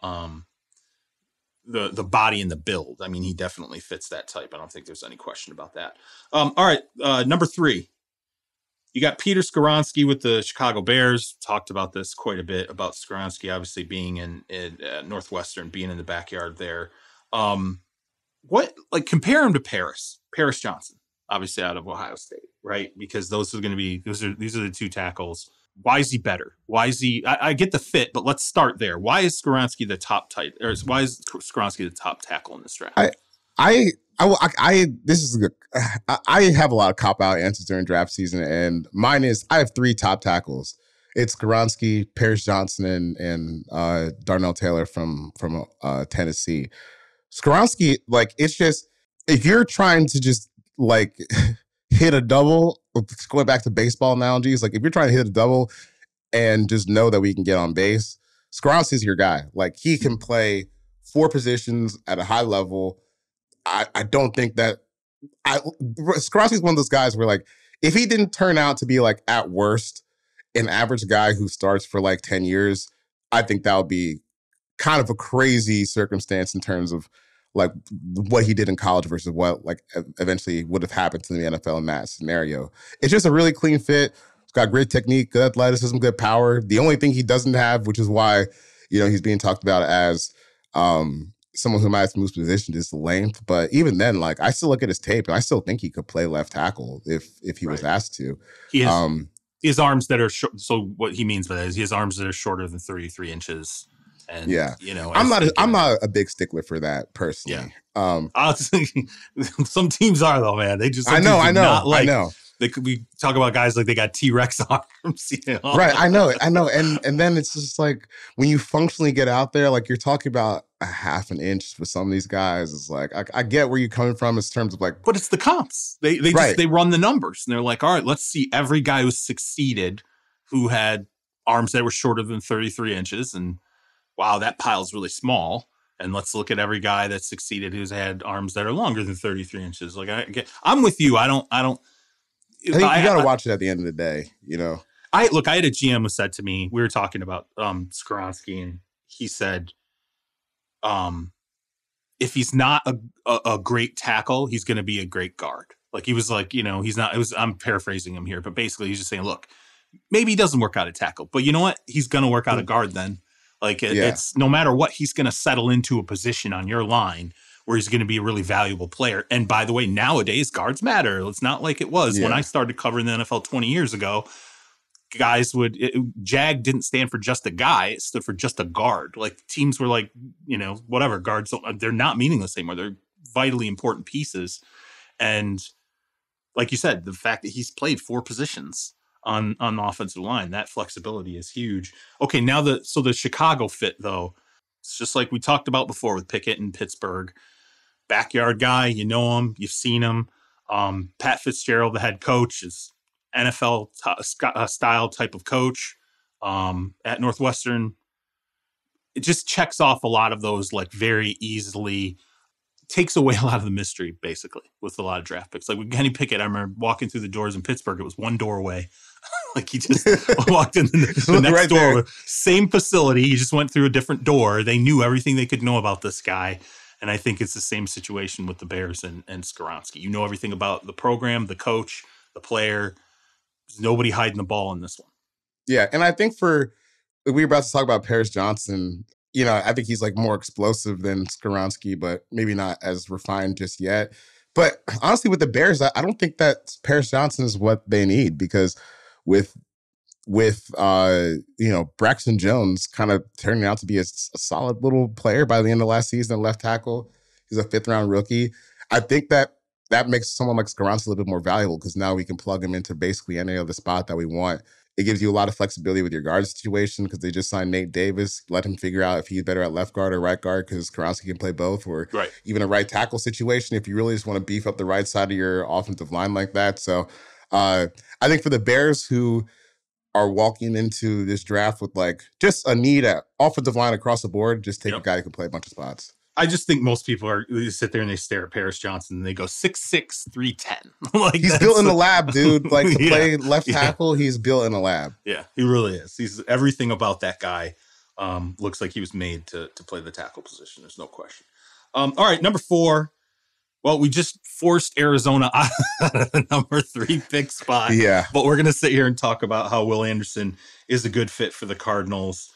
body and the build, I mean, he definitely fits that type. I don't think there's any question about that. All right, number 3. You got Peter Skoronski with the Chicago Bears. Talked about this quite a bit, about Skoronski obviously being in Northwestern, being in the backyard there. Compare him to Paris Johnson, obviously out of Ohio State, right? Because these are the two tackles. Why is he better? Why is he? I get the fit, but let's start there. Why is Skoronski the top why is Skoronski the top tackle in this draft? This is good. I have a lot of cop-out answers during draft season, and mine is I have 3 top tackles. It's Skoronski, Paris Johnson, and Darnell Taylor from Tennessee. Skoronski, like, it's just, if you're trying to just like hit a double, going back to baseball analogies, like if you're trying to hit a double and just know that we can get on base, Skoronski's your guy. Like, he can play 4 positions at a high level. I don't think that Skoronski's one of those guys where, like, if he didn't turn out to be like at worst an average guy who starts for like 10 years, I think that would be kind of a crazy circumstance in terms of like what he did in college versus what like eventually would have happened to the NFL in that scenario. It's just a really clean fit. It's got great technique, good athleticism, good power. The only thing he doesn't have, which is why, he's being talked about as someone who might have to move position, is the length. But even then, like, I still look at his tape and I still think he could play left tackle if he was asked to. He has arms that are short. So what he means by that is he has arms that are shorter than 33 inches. And, I'm not a big stickler for that personally. Yeah. Some teams are though, man. They just, I know. They could be talking about guys like they got T-Rex arms. Right. I know. And then it's just like when you functionally get out there, like you're talking about a half an inch with some of these guys. It's like, I get where you're coming from in terms of like, but it's the comps. They run the numbers and they're like, all right, let's see every guy who succeeded who had arms that were shorter than 33 inches. And wow, that pile's really small. And let's look at every guy that succeeded who's had arms that are longer than 33 inches. Like I'm with you. I think you got to watch it at the end of the day, I had a GM who said to me, we were talking about Skoronski, and he said, if he's not a great tackle, he's going to be a great guard. Like he was like, he's not, I'm paraphrasing him here, but basically he's just saying, look, maybe he doesn't work out a tackle, but you know what? He's going to work out a guard then. Like it's no matter what, he's going to settle into a position on your line where he's going to be a really valuable player. And by the way, nowadays guards matter. It's not like it was when I started covering the NFL 20 years ago. Guys JAG didn't stand for just a guy. It stood for just a guard. Like teams were like, whatever, guards, they're not meaningless anymore. They're vitally important pieces. And like you said, the fact that he's played 4 positions on the offensive line, that flexibility is huge. Okay, now the Chicago fit though, it's just like we talked about before with Pickett in Pittsburgh. Backyard guy, you know him, you've seen him. Pat Fitzgerald, the head coach, is NFL style type of coach at Northwestern. It just checks off a lot of those, like very easily, takes away a lot of the mystery basically with a lot of draft picks. Like with Kenny Pickett, I remember walking through the doors in Pittsburgh, it was one door away. Like he just walked in the next right door, there. same facility. He just went through a different door. They knew everything they could know about this guy. And I think it's the same situation with the Bears and Skoronski. You know everything about the program, the coach, the player. There's nobody hiding the ball in this one. Yeah, and I think we were about to talk about Paris Johnson. I think he's like more explosive than Skoronski, but maybe not as refined just yet. But honestly, with the Bears, I don't think that Paris Johnson is what they need, because with Braxton Jones kind of turning out to be a solid little player by the end of last season, left tackle. He's a 5th-round rookie. I think that makes someone like Skoronski a little bit more valuable, because now we can plug him into basically any other spot that we want. It gives you a lot of flexibility with your guard situation, because they just signed Nate Davis. Let him figure out if he's better at left guard or right guard, because Skoronski can play both, or even a right tackle situation if you really just want to beef up the right side of your offensive line like that. So I think for the Bears, who are walking into this draft with like just a need at offensive line across the board, just take a guy who can play a bunch of spots. I just think most people they sit there and they stare at Paris Johnson and they go 6'6", 310. Like he's built in the lab, dude. Like to play left tackle, he's built in a lab. Yeah, he really is. He's everything about that guy. Looks like he was made to play the tackle position. There's no question. All right, number 4. Well, we just forced Arizona out of the number 3 pick spot. Yeah. But we're going to sit here and talk about how Will Anderson is a good fit for the Cardinals.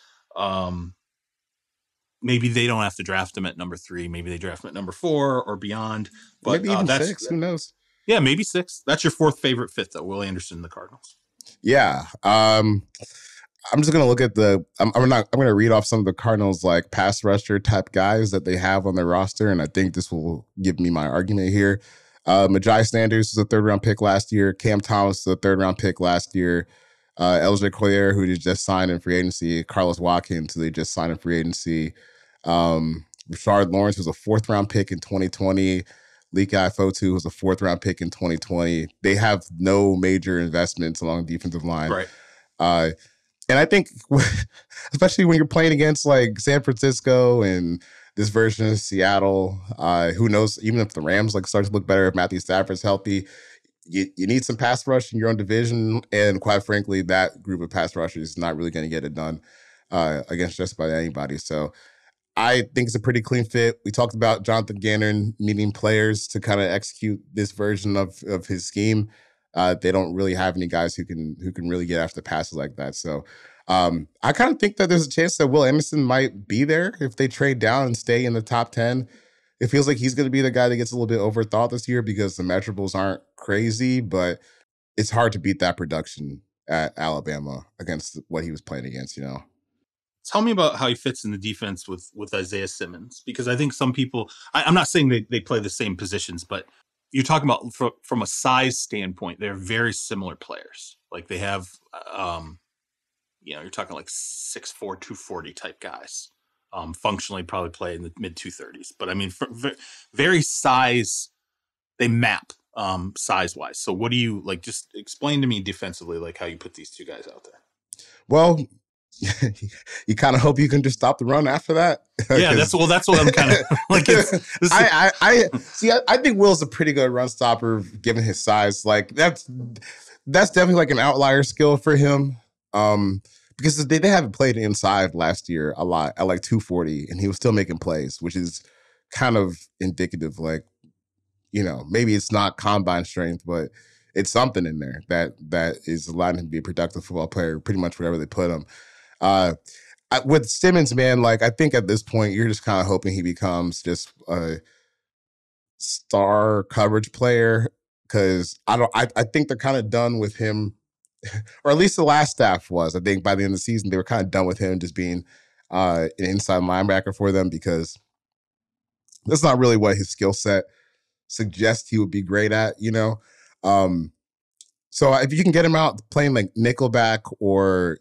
Maybe they don't have to draft him at number 3. Maybe they draft him at number 4 or beyond. But maybe even 6. Who knows? Yeah, maybe 6. That's your 4th favorite fit, though, Will Anderson and the Cardinals. Yeah. I'm just going to look at I'm going to read off some of the Cardinals like pass rusher type guys that they have on their roster, and I think this will give me my argument here. Majai Sanders was a 3rd-round pick last year. Cam Thomas was a 3rd-round pick last year. LJ Collier, who they just signed in free agency. Carlos Watkins, who they just signed in free agency. Rashard Lawrence was a 4th-round pick in 2020. Likai Fotu was a 4th-round pick in 2020. They have no major investments along the defensive line. Right. And I think, especially when you're playing against like San Francisco and this version of Seattle, who knows, even if the Rams like start to look better, if Matthew Stafford's healthy, you need some pass rush in your own division. And quite frankly, that group of pass rushers is not really going to get it done against just about anybody. So I think it's a pretty clean fit. We talked about Jonathan Gannon needing players to kind of execute this version of his scheme. They don't really have any guys who can really get after passes like that. So I kind of think that there's a chance that Will Anderson might be there if they trade down and stay in the top 10. It feels like he's going to be the guy that gets a little bit overthought this year because the measurables aren't crazy, but it's hard to beat that production at Alabama against what he was playing against, Tell me about how he fits in the defense with Isaiah Simmons, because I think some people, I'm not saying they play the same positions, but you're talking about from a size standpoint, they're very similar players. Like they have, you're talking like 6'4", 240 type guys. Functionally probably play in the mid 230s, but I mean, very size, they map size wise. So what do you like? Just explain to me defensively, like how you put these two guys out there. Well, you kind of hope you can just stop the run after that. Yeah, that's what I'm kind of like. I think Will's a pretty good run stopper given his size. Like that's definitely like an outlier skill for him. Because they haven't played inside last year a lot at like 240, and he was still making plays, which is kind of indicative. Like, maybe it's not combine strength, but it's something in there that is allowing him to be a productive football player pretty much wherever they put him. With Simmons, man, like I think at this point you're just kind of hoping he becomes just a star coverage player, because I think they're kind of done with him, or at least the last staff was. I think by the end of the season they were kind of done with him just being an inside linebacker for them, because that's not really what his skill set suggests he would be great at, So if you can get him out playing like nickelback, or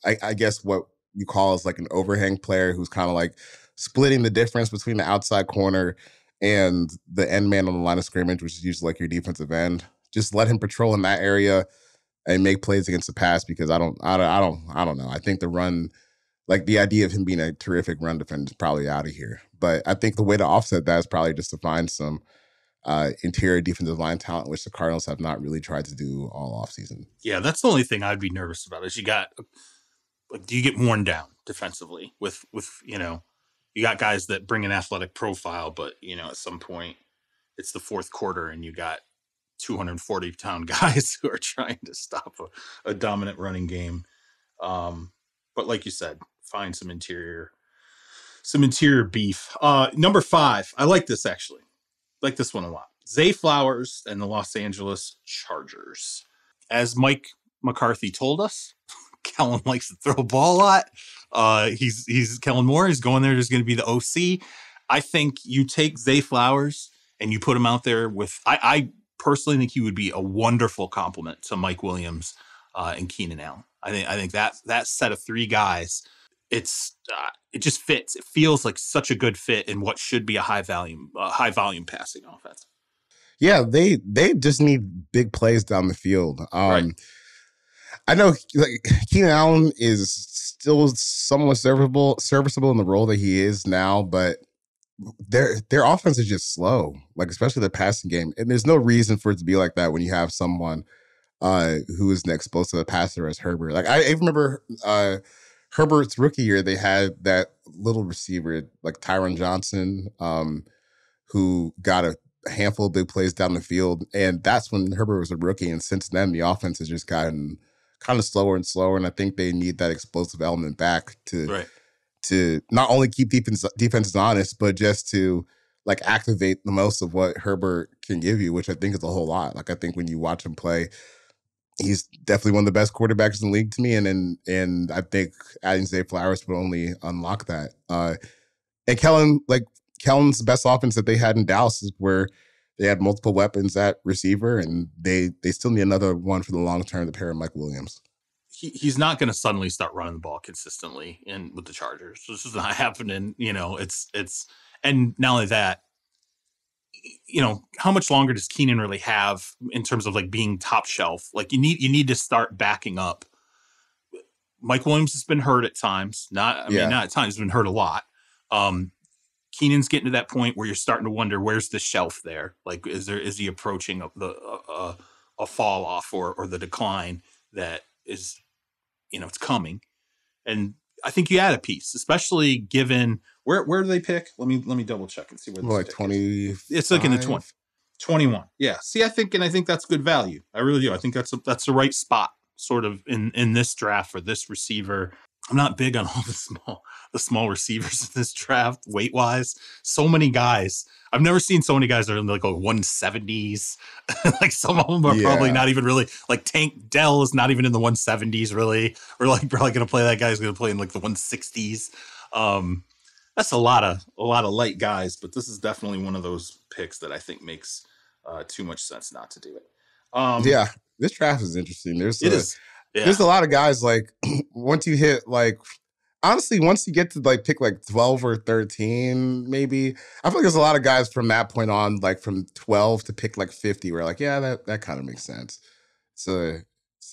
I guess what you call is like an overhang player who's kind of like splitting the difference between the outside corner and the end man on the line of scrimmage, which is usually like your defensive end. Just let him patrol in that area and make plays against the pass, because I don't know. I think the run, like the idea of him being a terrific run defender is probably out of here. But I think the way to offset that is probably just to find some interior defensive line talent, which the Cardinals have not really tried to do all offseason. Yeah, that's the only thing I'd be nervous about is do you get worn down defensively with you got guys that bring an athletic profile, but at some point it's the fourth quarter and you got 240-pound guys who are trying to stop a dominant running game. But like you said, find some interior beef. Number 5, I like this actually. I like this one a lot. Zay Flowers and the Los Angeles Chargers. As Mike McCarthy told us, Kellen likes to throw a ball a lot. He's Kellen Moore. He's going there. There's going to be the OC. I think you take Zay Flowers and you put him out there with. I personally think he would be a wonderful complement to Mike Williams and Keenan Allen. I think that set of 3 guys. It just fits. It feels like such a good fit in what should be a high volume passing offense. Yeah, they just need big plays down the field. Right. I know Keenan Allen is still somewhat serviceable in the role that he is now, but their offense is just slow, especially the passing game. And there's no reason for it to be like that when you have someone who is an explosive passer as Herbert. I remember Herbert's rookie year, they had that little receiver like Tyron Johnson, who got a handful of big plays down the field. And that's when Herbert was a rookie. And since then, the offense has just gotten kind of slower and slower. And I think they need that explosive element back to not only keep defenses honest, but just to activate the most of what Herbert can give you, which I think is a whole lot. I think when you watch him play, he's definitely one of the best quarterbacks in the league to me. And I think adding Zay Flowers would only unlock that. And Kellen's best offense that they had in Dallas is where they had multiple weapons at receiver, and they still need another one for the long term to pair with Mike Williams. He's not going to suddenly start running the ball consistently with the Chargers. This is not happening. It's and not only that, how much longer does Keenan really have in terms of being top shelf? You need to start backing up. Mike Williams has been hurt at times. Not at times, he's been hurt a lot. Keenan's getting to that point where you're starting to wonder, where's the shelf there? Is he approaching a fall off or the decline that is, it's coming? And I think you add a piece, especially given where do they pick? Let me double check and see where this 20. It's in the 21. Yeah. See, I think that's good value. I really do. I think that's the right spot sort of in this draft for this receiver. I'm not big on all the small receivers in this draft weight wise. So many guys. I've never seen so many guys that are in 170s. Some of them are probably not even really Tank Dell is not even in the 170s really. We're probably going to play that guy's going to play in the 160s. That's a lot of light guys, but this is definitely one of those picks that I think makes too much sense not to do it. This draft is interesting. There's a lot of guys once you hit honestly, once you get to pick 12 or 13, maybe, I feel there's a lot of guys from that point on, from 12 to pick 50, where that kind of makes sense. So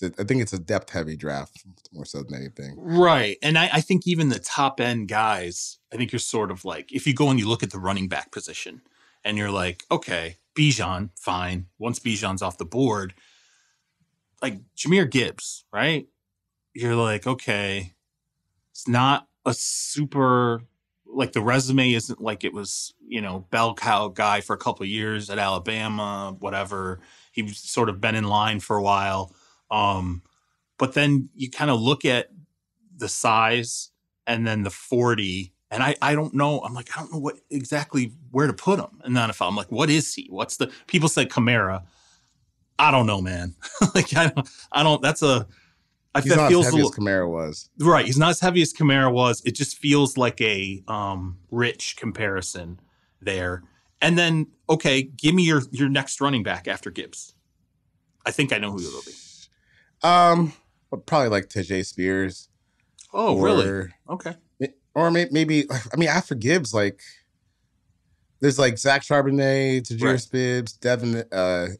I think it's a depth heavy draft more so than anything. Right. And I think even the top end guys, I think you're sort of if you go and you look at the running back position and you're okay, Bijan, fine. Once Bijan's off the board, Jahmyr Gibbs, right? You're okay, it's not a super, the resume isn't it was, bell cow guy for a couple of years at Alabama, whatever. He's sort of been in line for a while. But then you kind of look at the size and then the 40, and I don't know. I don't know where to put him in the NFL. I'm what is he? People say Kamara. I don't know, man. I don't. He's not as heavy as Kamara was. Right. He's not as heavy as Kamara was. It just feels like a rich comparison there. And then, okay, give me your next running back after Gibbs. I think I know who it'll be. Probably Tajay Spears. Oh, really? Okay. Or maybe after Gibbs, there's Zach Charbonnet, Tajir Spibbs, Devin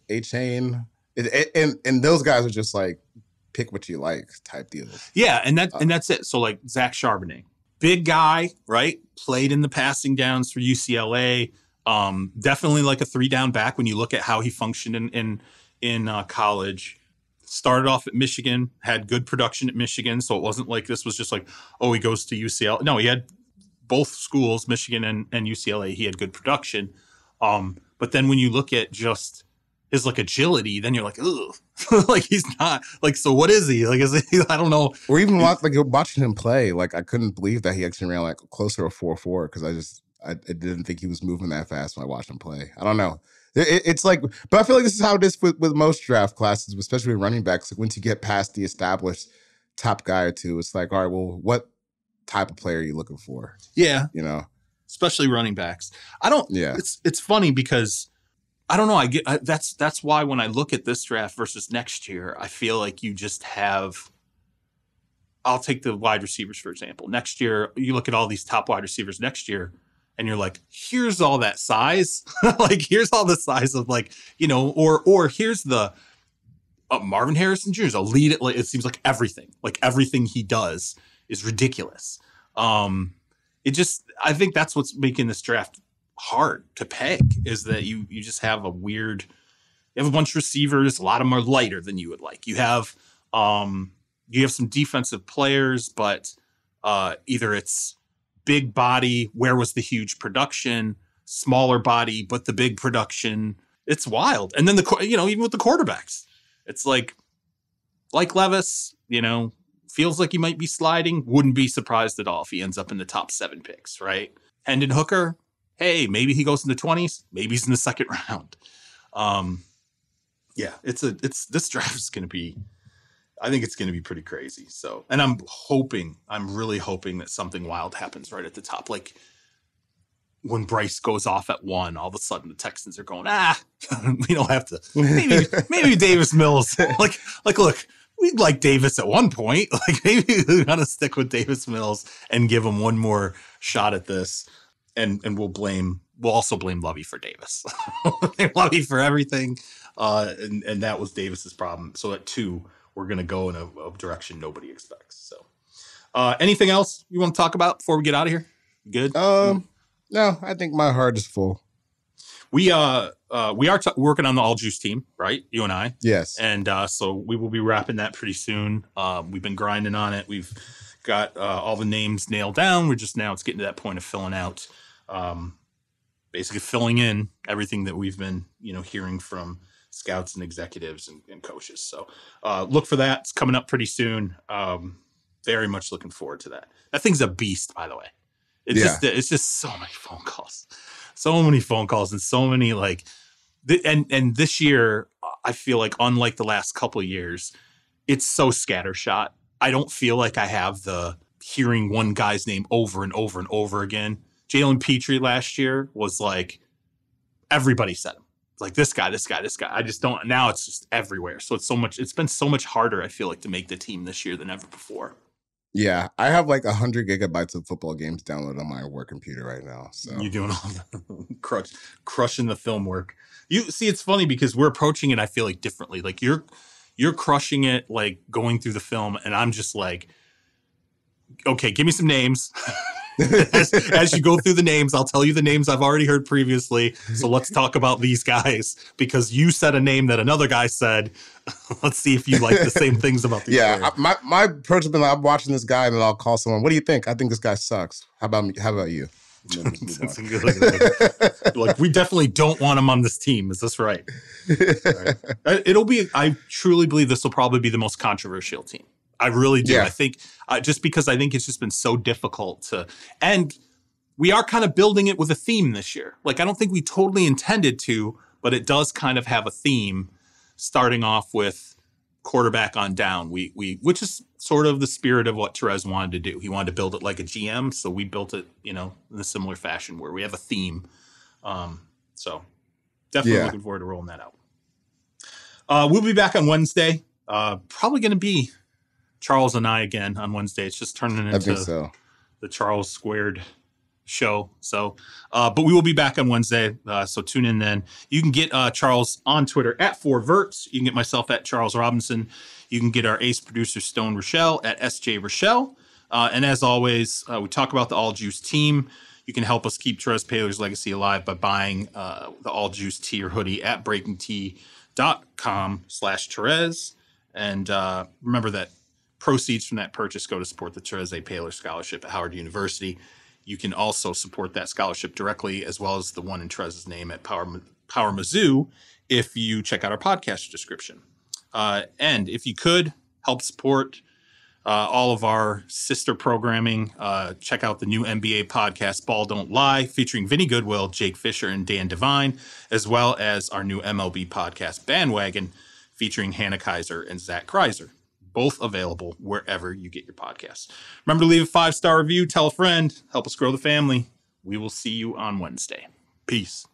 A-Chain. And those guys are just pick what you like type deals. Yeah, and that's it. So Zach Charbonnet, big guy, right? Played in the passing downs for UCLA. Definitely like a 3-down back when you look at how he functioned in college. Started off at Michigan, had good production at Michigan, so it wasn't like this was just like, oh, he goes to UCLA. No, he had both schools, Michigan and UCLA. He had good production. But then when you look at just his like agility, then you're like, ugh, like he's not like. So what is he? Like, is he? I don't know. Or even like watching him play, like I couldn't believe that he actually ran like closer to 4.4 because I didn't think he was moving that fast when I watched him play. I don't know. It's like, but I feel like this is how it is with most draft classes, especially with running backs. Like once you get past the established top guy or two, it's like, all right, well, what type of player are you looking for? Yeah, you know, especially running backs. I don't. Yeah, it's funny because I don't know. That's why when I look at this draft versus next year, I feel like you just have. I'll take the wide receivers for example. Next year, you look at all these top wide receivers next year. And you're like, here's all that size. Like, here's all the size of like, you know, or here's the Marvin Harrison Jr. is a lead. Like, it seems like everything he does is ridiculous. I think that's what's making this draft hard to peg is that you just have you have a bunch of receivers. A lot of them are lighter than you would like. You have some defensive players, but either it's big body, where was the huge production? Smaller body, but the big production. It's wild. And then even with the quarterbacks, it's like Levis, feels like he might be sliding. Wouldn't be surprised at all if he ends up in the top 7 picks, right? Hendon Hooker, hey, maybe he goes in the 20s. Maybe he's in the second round. Yeah, this draft is going to be. I think it's going to be pretty crazy. So, and I'm really hoping that something wild happens right at the top. Like when Bryce goes off at 1, all of a sudden the Texans are going, we don't have to. Maybe Davis Mills. Like, look, we'd like Davis at one point. Like maybe we're going to stick with Davis Mills and give him one more shot at this. And we'll also blame Lovey for Davis. Lovey for everything. And that was Davis's problem. So at 2, we're going to go in a direction nobody expects. So, anything else you want to talk about before we get out of here? Good. No, I think my heart is full. We are working on the All Juice team, right? You and I. Yes. And so we will be wrapping that pretty soon. We've been grinding on it. We've got all the names nailed down. It's getting to that point of filling out, basically filling in everything that we've been, hearing from scouts and executives and coaches. So look for that. It's coming up pretty soon. Very much looking forward to that. That thing's a beast, by the way. It's just so many phone calls. So many phone calls and so many and this year, I feel like unlike the last couple of years, it's so scattershot. I don't feel like I have the hearing one guy's name over and over and over again. Jalen Petrie last year was like, everybody said him. Like this guy. I just don't. Now it's just everywhere. So it's been so much harder, I feel like, to make the team this year than ever before. Yeah, I have like 100 gigabytes of football games downloaded on my work computer right now. So you're doing all the crushing the film work. You see, it's funny because we're approaching it, I feel like, differently. Like you're crushing it, like going through the film, and I'm just like, okay, give me some names. As you go through the names, I'll tell you the names I've already heard previously. So let's talk about these guys because you said a name that another guy said. Let's see if you like the same things about these. Yeah, my approach has been like, I'm watching this guy and then I'll call someone. What do you think? I think this guy sucks. How about me? How about you? Like we definitely don't want him on this team. Is this right? Right. I truly believe this will probably be the most controversial team. I really do. Yeah. I think just because I think it's just been so difficult and we are kind of building it with a theme this year. Like, I don't think we totally intended to, but it does kind of have a theme starting off with quarterback on down. Which is sort of the spirit of what Terez wanted to do. He wanted to build it like a GM. So we built it, in a similar fashion where we have a theme. So definitely looking forward to rolling that out. We'll be back on Wednesday. Probably going to be Charles and I again on Wednesday. It's just turning into the Charles Squared show. So, but we will be back on Wednesday. So tune in then. You can get Charles on Twitter at 4verts. You can get myself at Charles Robinson. You can get our ace producer Stone Rochelle at SJ Rochelle. And as always, we talk about the All Juice team. You can help us keep Terez Paylor's legacy alive by buying the All Juice tee or hoodie at breakingtea.com/Terez. And remember that proceeds from that purchase go to support the Terez Paylor Scholarship at Howard University. You can also support that scholarship directly, as well as the one in Terez's name at Power Mizzou, if you check out our podcast description. And if you could help support all of our sister programming, check out the new NBA podcast, Ball Don't Lie, featuring Vinny Goodwill, Jake Fisher, and Dan Devine, as well as our new MLB podcast, Bandwagon, featuring Hannah Kaiser and Zach Kreiser. Both available wherever you get your podcasts. Remember to leave a 5-star review, tell a friend, help us grow the family. We will see you on Wednesday. Peace.